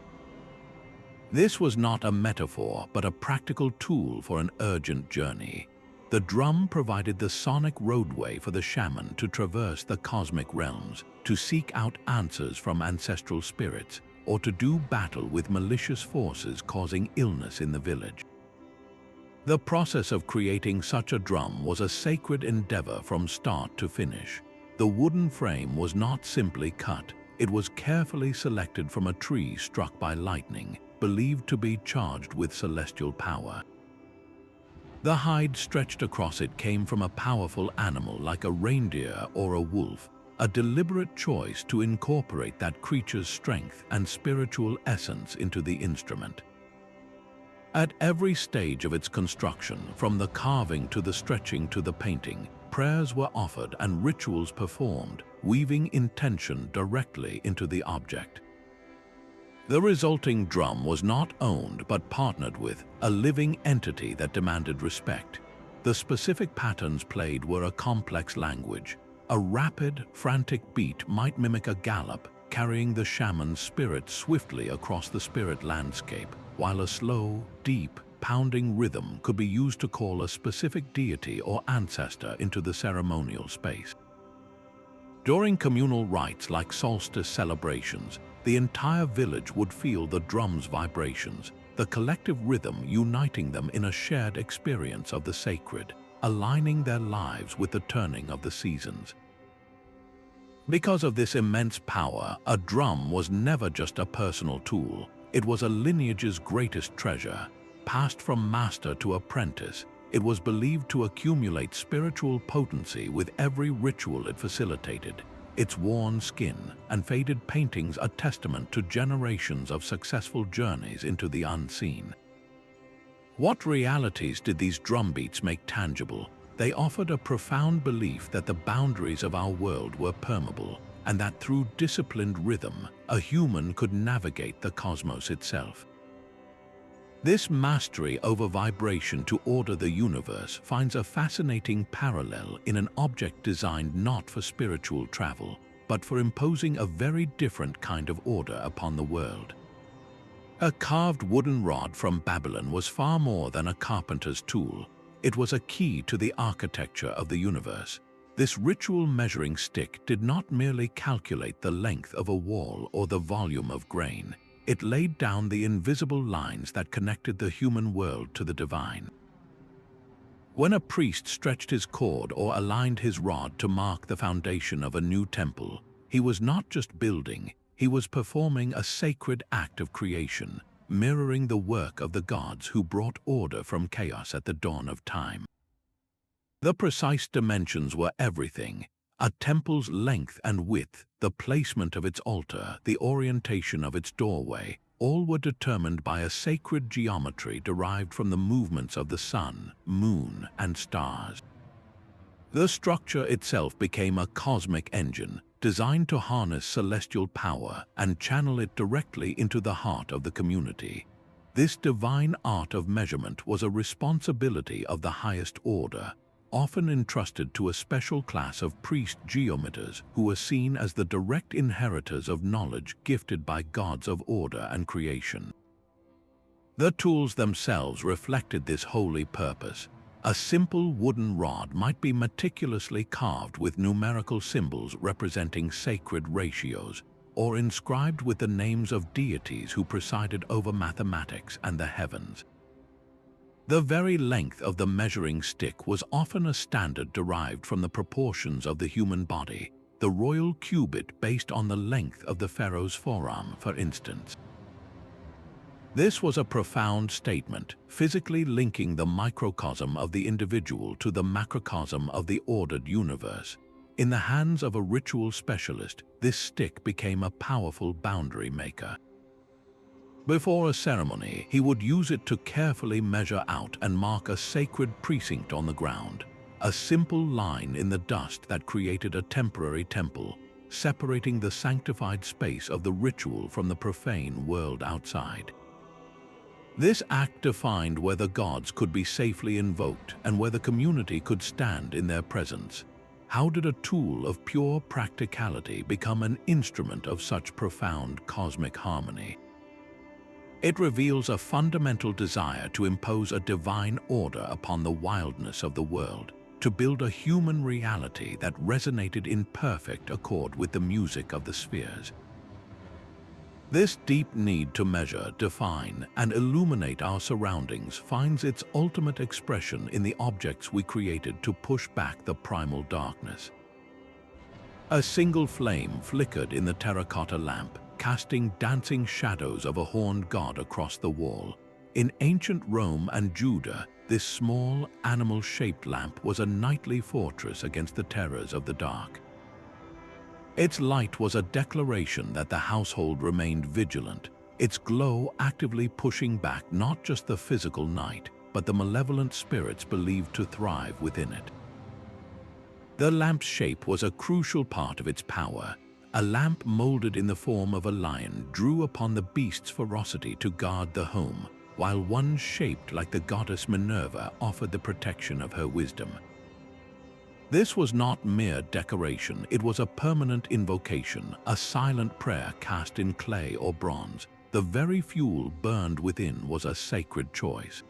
This was not a metaphor, but a practical tool for an urgent journey. The drum provided the sonic roadway for the shaman to traverse the cosmic realms, to seek out answers from ancestral spirits, or to do battle with malicious forces causing illness in the village. The process of creating such a drum was a sacred endeavor from start to finish. The wooden frame was not simply cut, it was carefully selected from a tree struck by lightning, believed to be charged with celestial power. The hide stretched across it came from a powerful animal like a reindeer or a wolf, a deliberate choice to incorporate that creature's strength and spiritual essence into the instrument. At every stage of its construction, from the carving to the stretching to the painting, prayers were offered and rituals performed, weaving intention directly into the object. The resulting drum was not owned but partnered with a living entity that demanded respect. The specific patterns played were a complex language. A rapid, frantic beat might mimic a gallop, carrying the shaman's spirit swiftly across the spirit landscape, while a slow, deep, pounding rhythm could be used to call a specific deity or ancestor into the ceremonial space. During communal rites like solstice celebrations, the entire village would feel the drum's vibrations, the collective rhythm uniting them in a shared experience of the sacred, aligning their lives with the turning of the seasons. Because of this immense power, a drum was never just a personal tool. It was a lineage's greatest treasure. Passed from master to apprentice, it was believed to accumulate spiritual potency with every ritual it facilitated. its worn skin and faded paintings a testament to generations of successful journeys into the unseen. What realities did these drumbeats make tangible? They offered a profound belief that the boundaries of our world were permeable, and that through disciplined rhythm, a human could navigate the cosmos itself. This mastery over vibration to order the universe finds a fascinating parallel in an object designed not for spiritual travel, but for imposing a very different kind of order upon the world. A carved wooden rod from Babylon was far more than a carpenter's tool. It was a key to the architecture of the universe. This ritual measuring stick did not merely calculate the length of a wall or the volume of grain. It laid down the invisible lines that connected the human world to the divine. When a priest stretched his cord or aligned his rod to mark the foundation of a new temple, he was not just building, he was performing a sacred act of creation, mirroring the work of the gods who brought order from chaos at the dawn of time. The precise dimensions were everything. A temple's length and width, the placement of its altar, the orientation of its doorway, all were determined by a sacred geometry derived from the movements of the sun, moon, and stars. The structure itself became a cosmic engine, designed to harness celestial power and channel it directly into the heart of the community. This divine art of measurement was a responsibility of the highest order, often entrusted to a special class of priest geometers who were seen as the direct inheritors of knowledge gifted by gods of order and creation. The tools themselves reflected this holy purpose. A simple wooden rod might be meticulously carved with numerical symbols representing sacred ratios, or inscribed with the names of deities who presided over mathematics and the heavens. The very length of the measuring stick was often a standard derived from the proportions of the human body, the royal cubit based on the length of the pharaoh's forearm, for instance. This was a profound statement, physically linking the microcosm of the individual to the macrocosm of the ordered universe. In the hands of a ritual specialist, this stick became a powerful boundary maker. Before a ceremony, he would use it to carefully measure out and mark a sacred precinct on the ground, a simple line in the dust that created a temporary temple, separating the sanctified space of the ritual from the profane world outside. This act defined where the gods could be safely invoked and where the community could stand in their presence. How did a tool of pure practicality become an instrument of such profound cosmic harmony? It reveals a fundamental desire to impose a divine order upon the wildness of the world, to build a human reality that resonated in perfect accord with the music of the spheres. This deep need to measure, define, and illuminate our surroundings finds its ultimate expression in the objects we created to push back the primal darkness. A single flame flickered in the terracotta lamp, casting dancing shadows of a horned god across the wall. In ancient Rome and Judah, this small, animal-shaped lamp was a nightly fortress against the terrors of the dark. Its light was a declaration that the household remained vigilant, its glow actively pushing back not just the physical night, but the malevolent spirits believed to thrive within it. The lamp's shape was a crucial part of its power. A lamp molded in the form of a lion drew upon the beast's ferocity to guard the home, while one shaped like the goddess Minerva offered the protection of her wisdom. This was not mere decoration, it was a permanent invocation, a silent prayer cast in clay or bronze. The very fuel burned within was a sacred choice.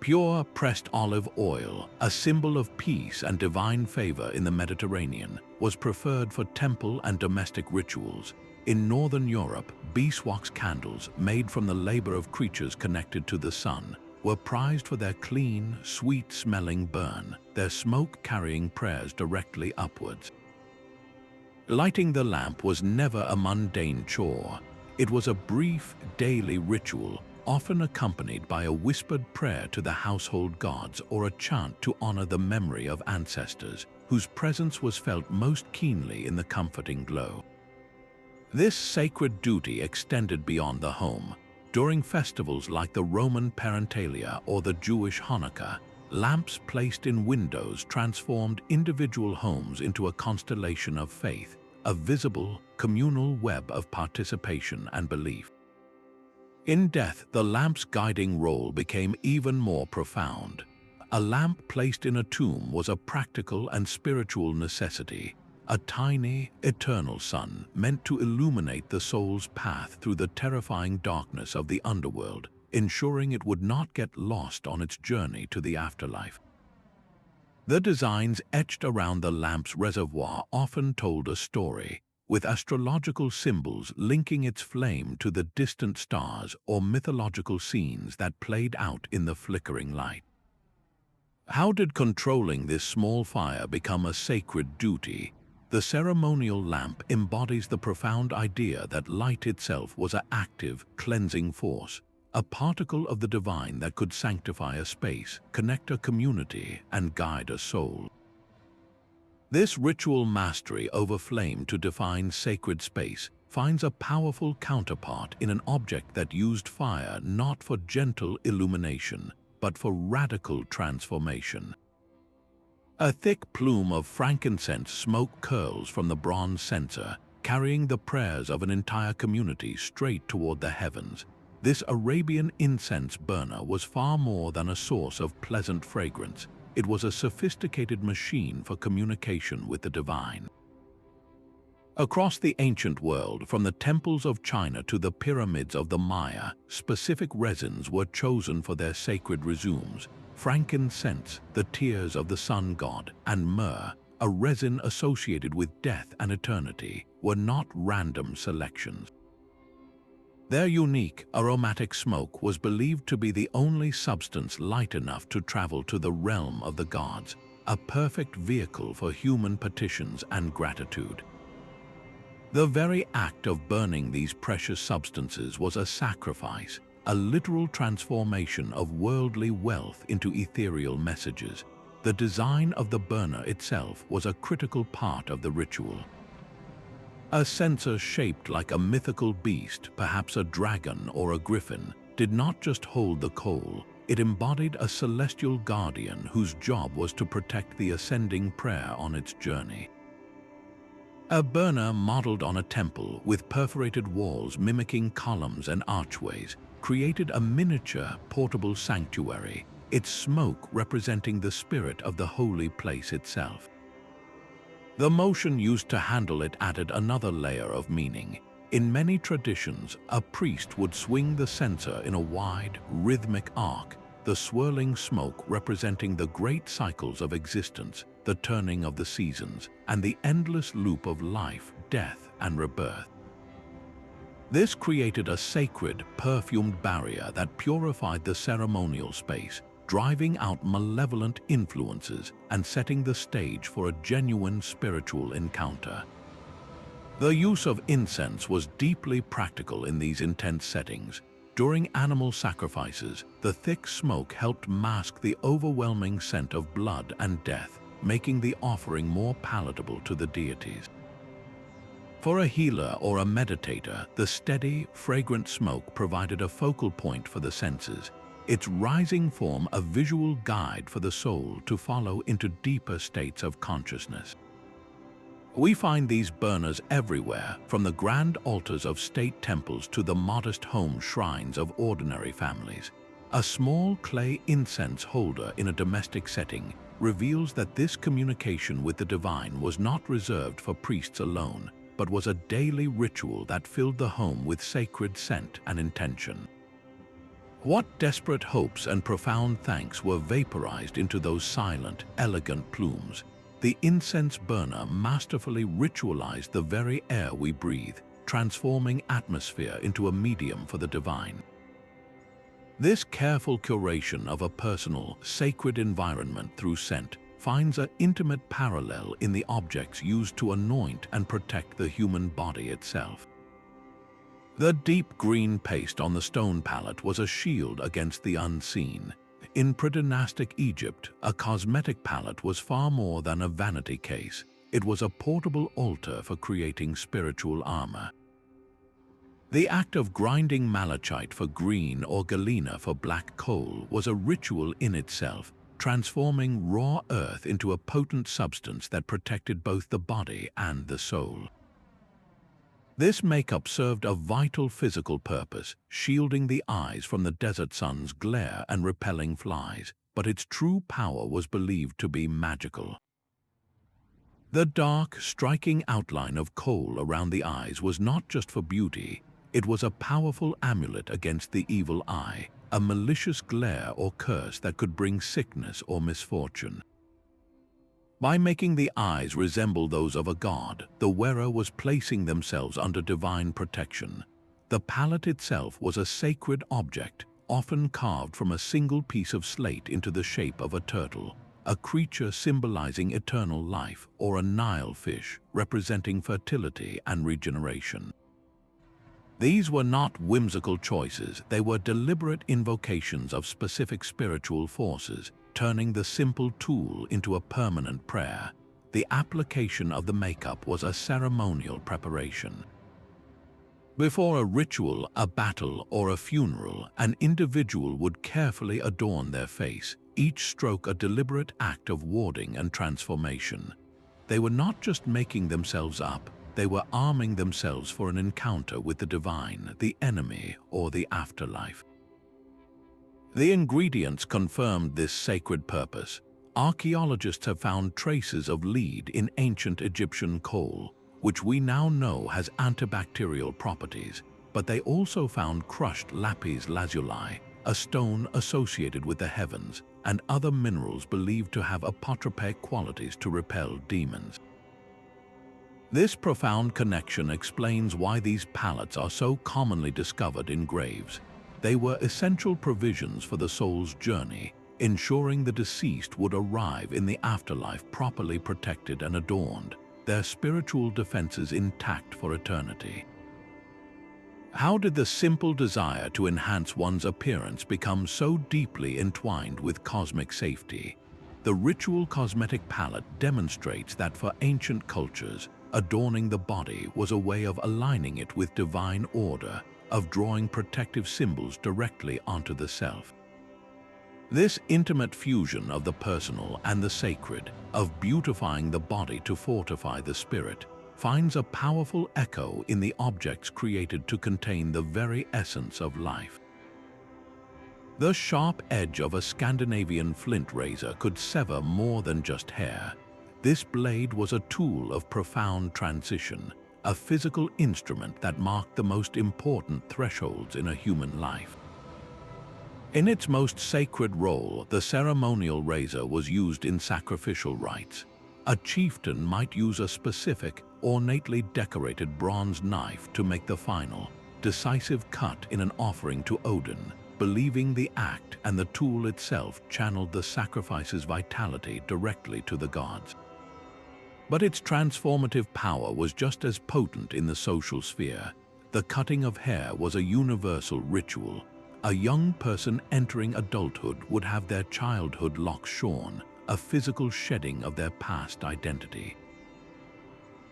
Pure pressed olive oil, a symbol of peace and divine favor in the Mediterranean, was preferred for temple and domestic rituals. In Northern Europe, beeswax candles, made from the labor of creatures connected to the sun, were prized for their clean, sweet-smelling burn, their smoke carrying prayers directly upwards. Lighting the lamp was never a mundane chore. It was a brief, daily ritual, often accompanied by a whispered prayer to the household gods or a chant to honor the memory of ancestors. whose presence was felt most keenly in the comforting glow. This sacred duty extended beyond the home. During festivals like the Roman Parentalia or the Jewish Hanukkah, lamps placed in windows transformed individual homes into a constellation of faith, a visible, communal web of participation and belief. In death, the lamp's guiding role became even more profound. A lamp placed in a tomb was a practical and spiritual necessity, a tiny, eternal sun meant to illuminate the soul's path through the terrifying darkness of the underworld, ensuring it would not get lost on its journey to the afterlife. The designs etched around the lamp's reservoir often told a story, with astrological symbols linking its flame to the distant stars or mythological scenes that played out in the flickering light. How did controlling this small fire become a sacred duty? The ceremonial lamp embodies the profound idea that light itself was an active, cleansing force, a particle of the divine that could sanctify a space, connect a community, and guide a soul. This ritual mastery over flame to define sacred space finds a powerful counterpart in an object that used fire not for gentle illumination, but for radical transformation. A thick plume of frankincense smoke curls from the bronze censer, carrying the prayers of an entire community straight toward the heavens. This Arabian incense burner was far more than a source of pleasant fragrance. It was a sophisticated machine for communication with the divine. Across the ancient world, from the temples of China to the pyramids of the Maya, specific resins were chosen for their sacred rituals. Frankincense, the tears of the sun god, and myrrh, a resin associated with death and eternity, were not random selections. Their unique, aromatic smoke was believed to be the only substance light enough to travel to the realm of the gods, a perfect vehicle for human petitions and gratitude. The very act of burning these precious substances was a sacrifice, a literal transformation of worldly wealth into ethereal messages. The design of the burner itself was a critical part of the ritual. A censer shaped like a mythical beast, perhaps a dragon or a griffin, did not just hold the coal, it embodied a celestial guardian whose job was to protect the ascending prayer on its journey. A burner modeled on a temple with perforated walls mimicking columns and archways created a miniature, portable sanctuary, its smoke representing the spirit of the holy place itself. The motion used to handle it added another layer of meaning. In many traditions, a priest would swing the censer in a wide, rhythmic arc, the swirling smoke representing the great cycles of existence, the turning of the seasons, and the endless loop of life, death, and rebirth. This created a sacred, perfumed barrier that purified the ceremonial space, driving out malevolent influences and setting the stage for a genuine spiritual encounter. The use of incense was deeply practical in these intense settings. During animal sacrifices, the thick smoke helped mask the overwhelming scent of blood and death, making the offering more palatable to the deities. For a healer or a meditator, the steady, fragrant smoke provided a focal point for the senses, its rising form a visual guide for the soul to follow into deeper states of consciousness. We find these burners everywhere, from the grand altars of state temples to the modest home shrines of ordinary families. A small clay incense holder in a domestic setting reveals that this communication with the divine was not reserved for priests alone, but was a daily ritual that filled the home with sacred scent and intention. What desperate hopes and profound thanks were vaporized into those silent, elegant plumes? The incense burner masterfully ritualized the very air we breathe, transforming atmosphere into a medium for the divine. This careful curation of a personal, sacred environment through scent finds an intimate parallel in the objects used to anoint and protect the human body itself. The deep green paste on the stone palette was a shield against the unseen. In pre-dynastic Egypt, a cosmetic palette was far more than a vanity case. It was a portable altar for creating spiritual armor. The act of grinding malachite for green or galena for black coal was a ritual in itself, transforming raw earth into a potent substance that protected both the body and the soul. This makeup served a vital physical purpose, shielding the eyes from the desert sun's glare and repelling flies, but its true power was believed to be magical. The dark, striking outline of coal around the eyes was not just for beauty, it was a powerful amulet against the evil eye, a malicious glare or curse that could bring sickness or misfortune. By making the eyes resemble those of a god, the wearer was placing themselves under divine protection. The palette itself was a sacred object, often carved from a single piece of slate into the shape of a turtle, a creature symbolizing eternal life, or a Nile fish representing fertility and regeneration. These were not whimsical choices, they were deliberate invocations of specific spiritual forces, turning the simple tool into a permanent prayer. The application of the makeup was a ceremonial preparation. Before a ritual, a battle, or a funeral, an individual would carefully adorn their face, each stroke a deliberate act of warding and transformation. They were not just making themselves up, they were arming themselves for an encounter with the divine, the enemy, or the afterlife. The ingredients confirmed this sacred purpose. Archaeologists have found traces of lead in ancient Egyptian coal, which we now know has antibacterial properties, but they also found crushed lapis lazuli, a stone associated with the heavens, and other minerals believed to have apotropaic qualities to repel demons. This profound connection explains why these palettes are so commonly discovered in graves. They were essential provisions for the soul's journey, ensuring the deceased would arrive in the afterlife properly protected and adorned, their spiritual defenses intact for eternity. How did the simple desire to enhance one's appearance become so deeply entwined with cosmic safety? The ritual cosmetic palette demonstrates that for ancient cultures, adorning the body was a way of aligning it with divine order, of drawing protective symbols directly onto the self. This intimate fusion of the personal and the sacred, of beautifying the body to fortify the spirit, finds a powerful echo in the objects created to contain the very essence of life. The sharp edge of a Scandinavian flint razor could sever more than just hair. This blade was a tool of profound transition, a physical instrument that marked the most important thresholds in a human life. In its most sacred role, the ceremonial razor was used in sacrificial rites. A chieftain might use a specific, ornately decorated bronze knife to make the final, decisive cut in an offering to Odin, believing the act and the tool itself channeled the sacrifice's vitality directly to the gods. But its transformative power was just as potent in the social sphere. The cutting of hair was a universal ritual. A young person entering adulthood would have their childhood locks shorn, a physical shedding of their past identity.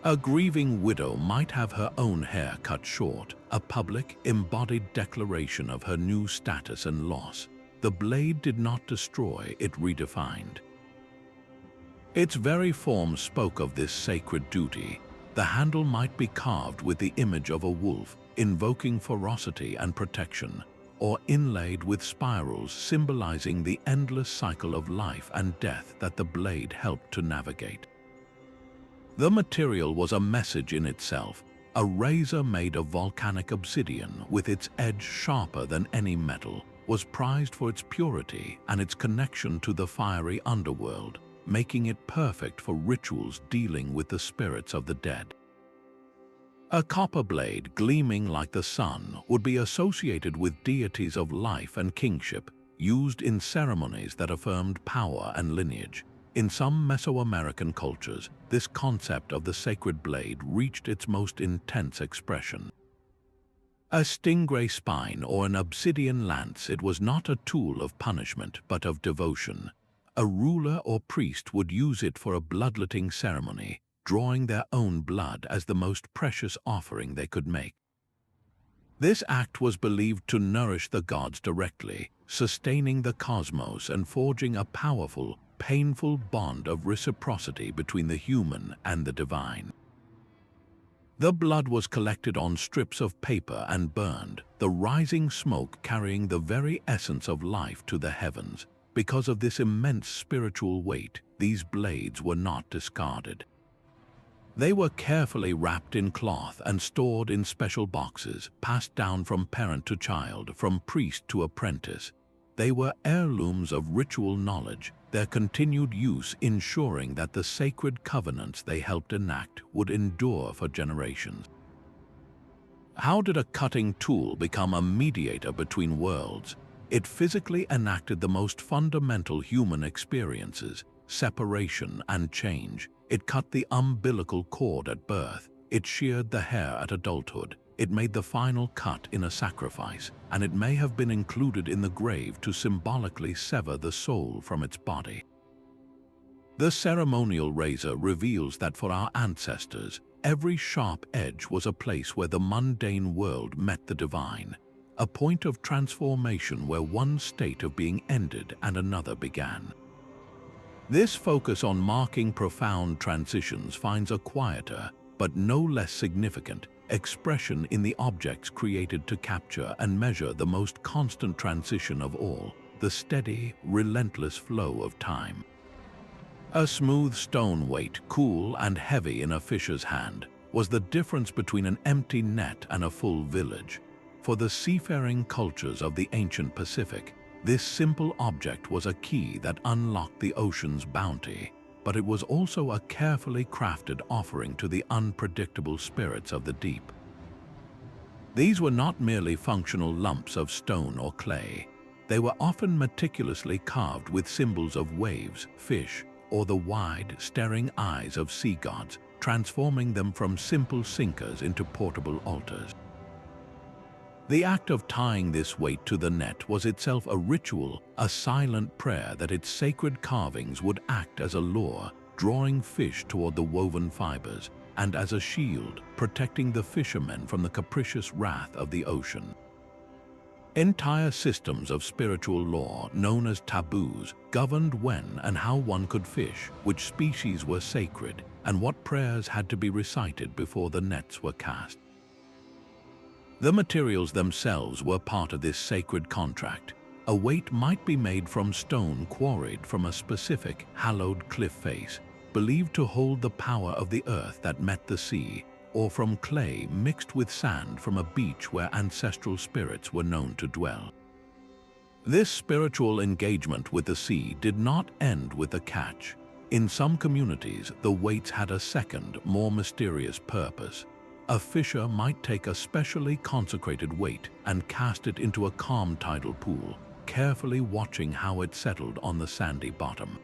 A grieving widow might have her own hair cut short, a public, embodied declaration of her new status and loss. The blade did not destroy, it redefined. Its very form spoke of this sacred duty. The handle might be carved with the image of a wolf, invoking ferocity and protection, or inlaid with spirals symbolizing the endless cycle of life and death that the blade helped to navigate. The material was a message in itself, a razor made of volcanic obsidian with its edge sharper than any metal, was prized for its purity and its connection to the fiery underworld, making it perfect for rituals dealing with the spirits of the dead. A copper blade gleaming like the sun would be associated with deities of life and kingship, used in ceremonies that affirmed power and lineage. In some Mesoamerican cultures, this concept of the sacred blade reached its most intense expression. A stingray spine or an obsidian lance, it was not a tool of punishment but of devotion. A ruler or priest would use it for a bloodletting ceremony, drawing their own blood as the most precious offering they could make. This act was believed to nourish the gods directly, sustaining the cosmos and forging a powerful, painful bond of reciprocity between the human and the divine. The blood was collected on strips of paper and burned, the rising smoke carrying the very essence of life to the heavens. Because of this immense spiritual weight, these blades were not discarded. They were carefully wrapped in cloth and stored in special boxes, passed down from parent to child, from priest to apprentice. They were heirlooms of ritual knowledge, their continued use ensuring that the sacred covenants they helped enact would endure for generations. How did a cutting tool become a mediator between worlds? It physically enacted the most fundamental human experiences, separation and change. It cut the umbilical cord at birth. It sheared the hair at adulthood. It made the final cut in a sacrifice, and it may have been included in the grave to symbolically sever the soul from its body. The ceremonial razor reveals that for our ancestors, every sharp edge was a place where the mundane world met the divine, a point of transformation where one state of being ended and another began. This focus on marking profound transitions finds a quieter, but no less significant, expression in the objects created to capture and measure the most constant transition of all, the steady, relentless flow of time. A smooth stone weight, cool and heavy in a fisher's hand, was the difference between an empty net and a full village. For the seafaring cultures of the ancient Pacific, this simple object was a key that unlocked the ocean's bounty, but it was also a carefully crafted offering to the unpredictable spirits of the deep. These were not merely functional lumps of stone or clay. They were often meticulously carved with symbols of waves, fish, or the wide, staring eyes of sea gods, transforming them from simple sinkers into portable altars. The act of tying this weight to the net was itself a ritual, a silent prayer that its sacred carvings would act as a lure, drawing fish toward the woven fibers, and as a shield, protecting the fishermen from the capricious wrath of the ocean. Entire systems of spiritual law, known as taboos, governed when and how one could fish, which species were sacred, and what prayers had to be recited before the nets were cast. The materials themselves were part of this sacred contract. A weight might be made from stone quarried from a specific, hallowed cliff face, believed to hold the power of the earth that met the sea, or from clay mixed with sand from a beach where ancestral spirits were known to dwell. This spiritual engagement with the sea did not end with the catch. In some communities, the weights had a second, more mysterious purpose. A fisher might take a specially consecrated weight and cast it into a calm tidal pool, carefully watching how it settled on the sandy bottom.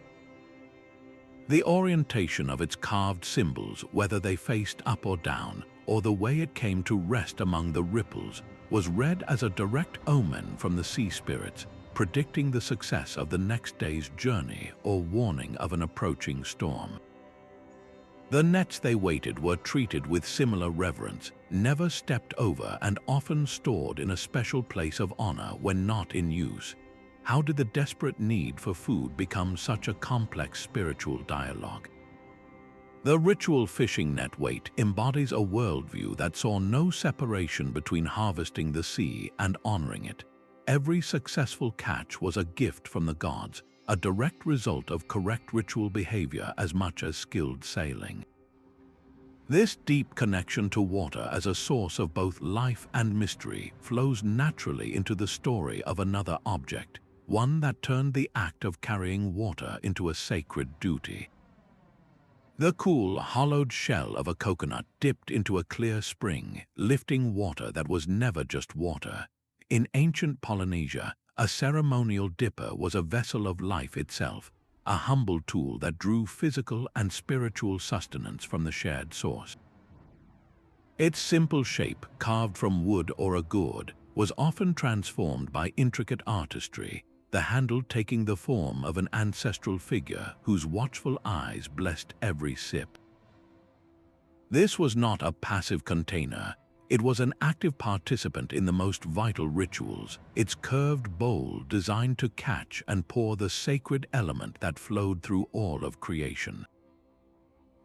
The orientation of its carved symbols, whether they faced up or down, or the way it came to rest among the ripples, was read as a direct omen from the sea spirits, predicting the success of the next day's journey or warning of an approaching storm. The nets they weighted were treated with similar reverence, never stepped over, and often stored in a special place of honor when not in use. How did the desperate need for food become such a complex spiritual dialogue? The ritual fishing net weight embodies a worldview that saw no separation between harvesting the sea and honoring it. Every successful catch was a gift from the gods, a direct result of correct ritual behavior as much as skilled sailing. This deep connection to water as a source of both life and mystery flows naturally into the story of another object, one that turned the act of carrying water into a sacred duty. The cool, hollowed shell of a coconut dipped into a clear spring, lifting water that was never just water. In ancient Polynesia, a ceremonial dipper was a vessel of life itself, a humble tool that drew physical and spiritual sustenance from the shared source. Its simple shape, carved from wood or a gourd, was often transformed by intricate artistry, the handle taking the form of an ancestral figure whose watchful eyes blessed every sip. This was not a passive container. It was an active participant in the most vital rituals, its curved bowl designed to catch and pour the sacred element that flowed through all of creation.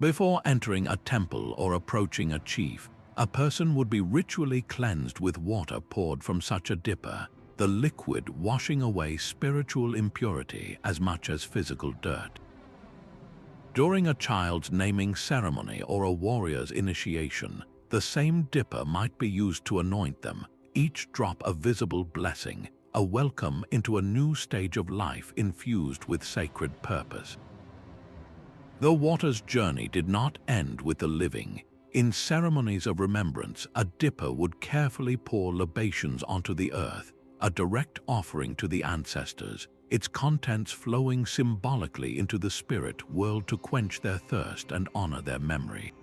Before entering a temple or approaching a chief, a person would be ritually cleansed with water poured from such a dipper, the liquid washing away spiritual impurity as much as physical dirt. During a child's naming ceremony or a warrior's initiation, the same dipper might be used to anoint them, each drop a visible blessing, a welcome into a new stage of life infused with sacred purpose. The water's journey did not end with the living. In ceremonies of remembrance, a dipper would carefully pour libations onto the earth, a direct offering to the ancestors, its contents flowing symbolically into the spirit world to quench their thirst and honor their memory.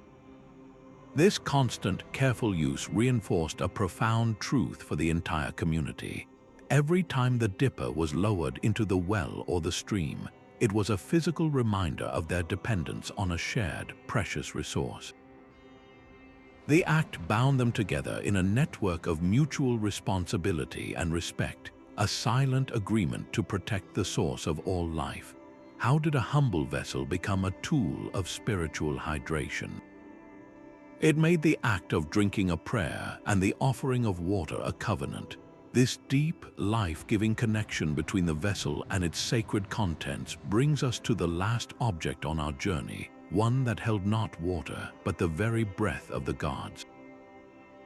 This constant, careful use reinforced a profound truth for the entire community. Every time the dipper was lowered into the well or the stream, it was a physical reminder of their dependence on a shared, precious resource. The act bound them together in a network of mutual responsibility and respect, a silent agreement to protect the source of all life. How did a humble vessel become a tool of spiritual hydration? It made the act of drinking a prayer and the offering of water a covenant. This deep, life-giving connection between the vessel and its sacred contents brings us to the last object on our journey, one that held not water, but the very breath of the gods.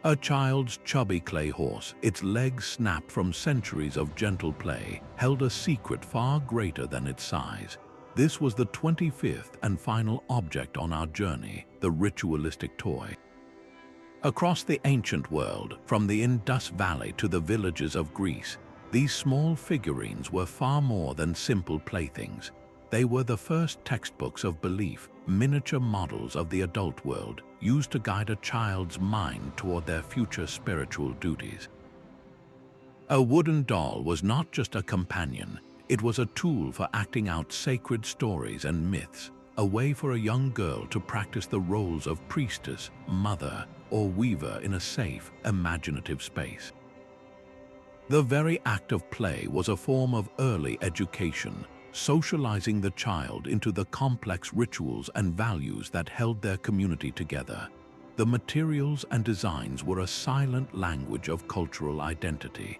A child's chubby clay horse, its legs snapped from centuries of gentle play, held a secret far greater than its size. This was the 25th and final object on our journey, the ritualistic toy. Across the ancient world, from the Indus Valley to the villages of Greece, these small figurines were far more than simple playthings. They were the first textbooks of belief, miniature models of the adult world, used to guide a child's mind toward their future spiritual duties. A wooden doll was not just a companion, it was a tool for acting out sacred stories and myths, a way for a young girl to practice the roles of priestess, mother, or weaver in a safe, imaginative space. The very act of play was a form of early education, socializing the child into the complex rituals and values that held their community together. The materials and designs were a silent language of cultural identity.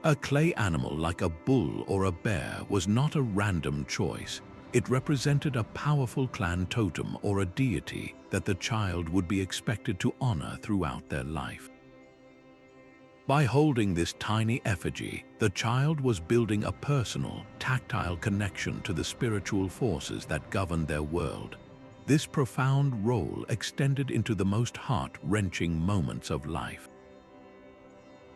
A clay animal like a bull or a bear was not a random choice. It represented a powerful clan totem or a deity that the child would be expected to honor throughout their life. By holding this tiny effigy, the child was building a personal, tactile connection to the spiritual forces that governed their world. This profound role extended into the most heart-wrenching moments of life.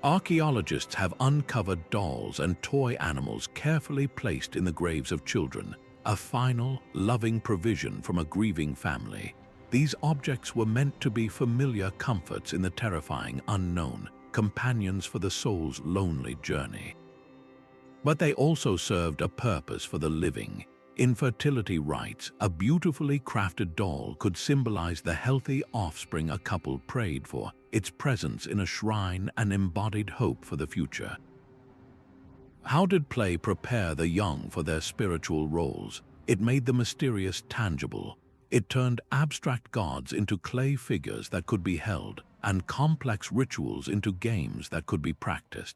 Archaeologists have uncovered dolls and toy animals carefully placed in the graves of children, a final, loving provision from a grieving family. These objects were meant to be familiar comforts in the terrifying unknown, companions for the soul's lonely journey. But they also served a purpose for the living. In fertility rites, a beautifully crafted doll could symbolize the healthy offspring a couple prayed for, its presence in a shrine and embodied hope for the future. How did play prepare the young for their spiritual roles? It made the mysterious tangible. It turned abstract gods into clay figures that could be held, and complex rituals into games that could be practiced.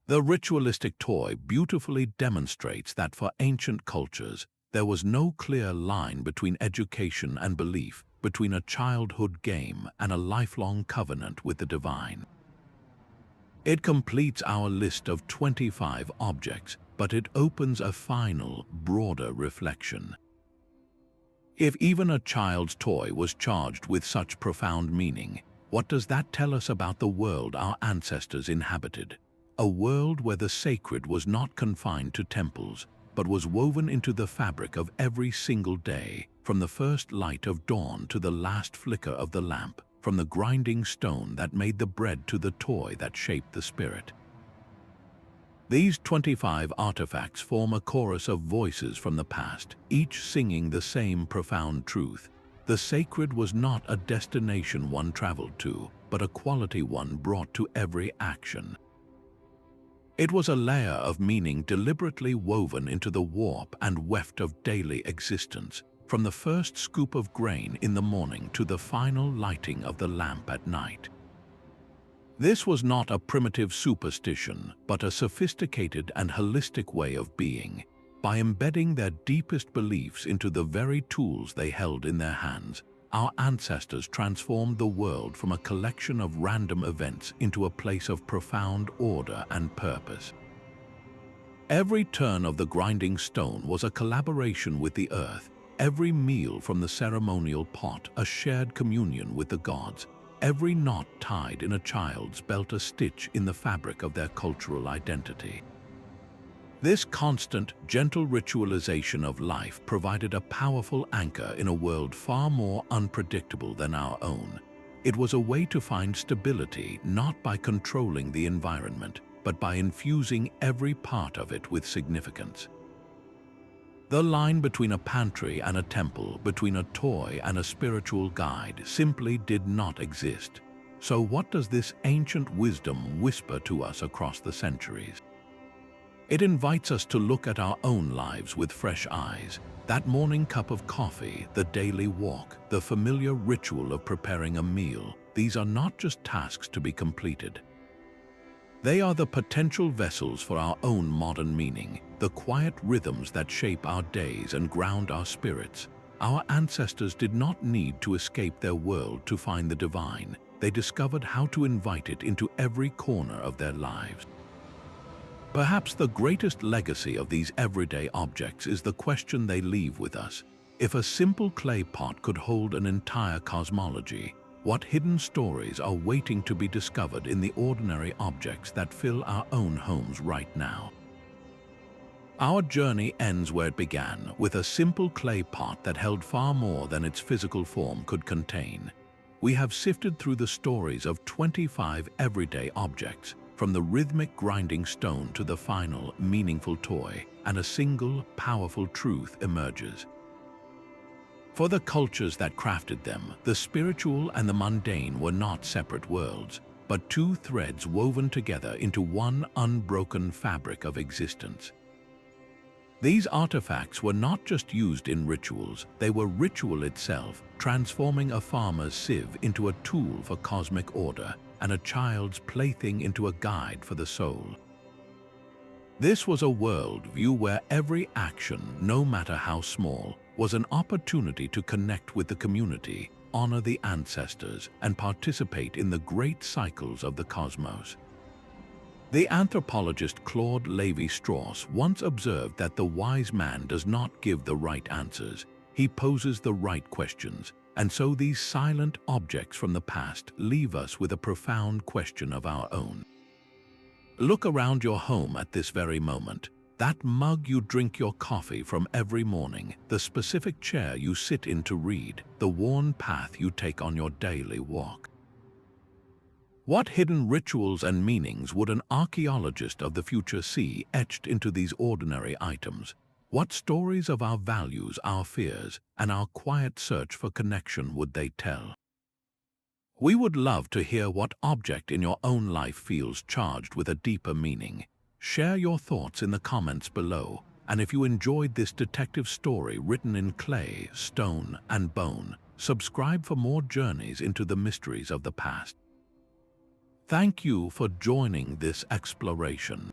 The ritualistic toy beautifully demonstrates that for ancient cultures, there was no clear line between education and belief, between a childhood game and a lifelong covenant with the divine. It completes our list of 25 objects, but it opens a final, broader reflection. If even a child's toy was charged with such profound meaning, what does that tell us about the world our ancestors inhabited? A world where the sacred was not confined to temples, but was woven into the fabric of every single day, from the first light of dawn to the last flicker of the lamp, from the grinding stone that made the bread to the toy that shaped the spirit. These 25 artifacts form a chorus of voices from the past, each singing the same profound truth. The sacred was not a destination one traveled to, but a quality one brought to every action. It was a layer of meaning deliberately woven into the warp and weft of daily existence, from the first scoop of grain in the morning to the final lighting of the lamp at night. This was not a primitive superstition, but a sophisticated and holistic way of being. By embedding their deepest beliefs into the very tools they held in their hands, our ancestors transformed the world from a collection of random events into a place of profound order and purpose. Every turn of the grinding stone was a collaboration with the earth, every meal from the ceremonial pot a shared communion with the gods, every knot tied in a child's belt a stitch in the fabric of their cultural identity. This constant, gentle ritualization of life provided a powerful anchor in a world far more unpredictable than our own. It was a way to find stability not by controlling the environment, but by infusing every part of it with significance. The line between a pantry and a temple, between a toy and a spiritual guide, simply did not exist. So what does this ancient wisdom whisper to us across the centuries? It invites us to look at our own lives with fresh eyes. That morning cup of coffee, the daily walk, the familiar ritual of preparing a meal, these are not just tasks to be completed. They are the potential vessels for our own modern meaning, the quiet rhythms that shape our days and ground our spirits. Our ancestors did not need to escape their world to find the divine. They discovered how to invite it into every corner of their lives. Perhaps the greatest legacy of these everyday objects is the question they leave with us. If a simple clay pot could hold an entire cosmology, what hidden stories are waiting to be discovered in the ordinary objects that fill our own homes right now? Our journey ends where it began, with a simple clay pot that held far more than its physical form could contain. We have sifted through the stories of 25 everyday objects, from the rhythmic grinding stone to the final, meaningful toy, and a single, powerful truth emerges. For the cultures that crafted them, the spiritual and the mundane were not separate worlds, but two threads woven together into one unbroken fabric of existence. These artifacts were not just used in rituals, they were ritual itself, transforming a farmer's sieve into a tool for cosmic order, and a child's plaything into a guide for the soul. This was a worldview where every action, no matter how small, was an opportunity to connect with the community, honor the ancestors, and participate in the great cycles of the cosmos. The anthropologist Claude Lévi-Strauss once observed that the wise man does not give the right answers, he poses the right questions. And so these silent objects from the past leave us with a profound question of our own. Look around your home at this very moment. That mug you drink your coffee from every morning, the specific chair you sit in to read, the worn path you take on your daily walk. What hidden rituals and meanings would an archaeologist of the future see etched into these ordinary items? What stories of our values, our fears, and our quiet search for connection would they tell? We would love to hear what object in your own life feels charged with a deeper meaning. Share your thoughts in the comments below, and if you enjoyed this detective story written in clay, stone, and bone, subscribe for more journeys into the mysteries of the past. Thank you for joining this exploration.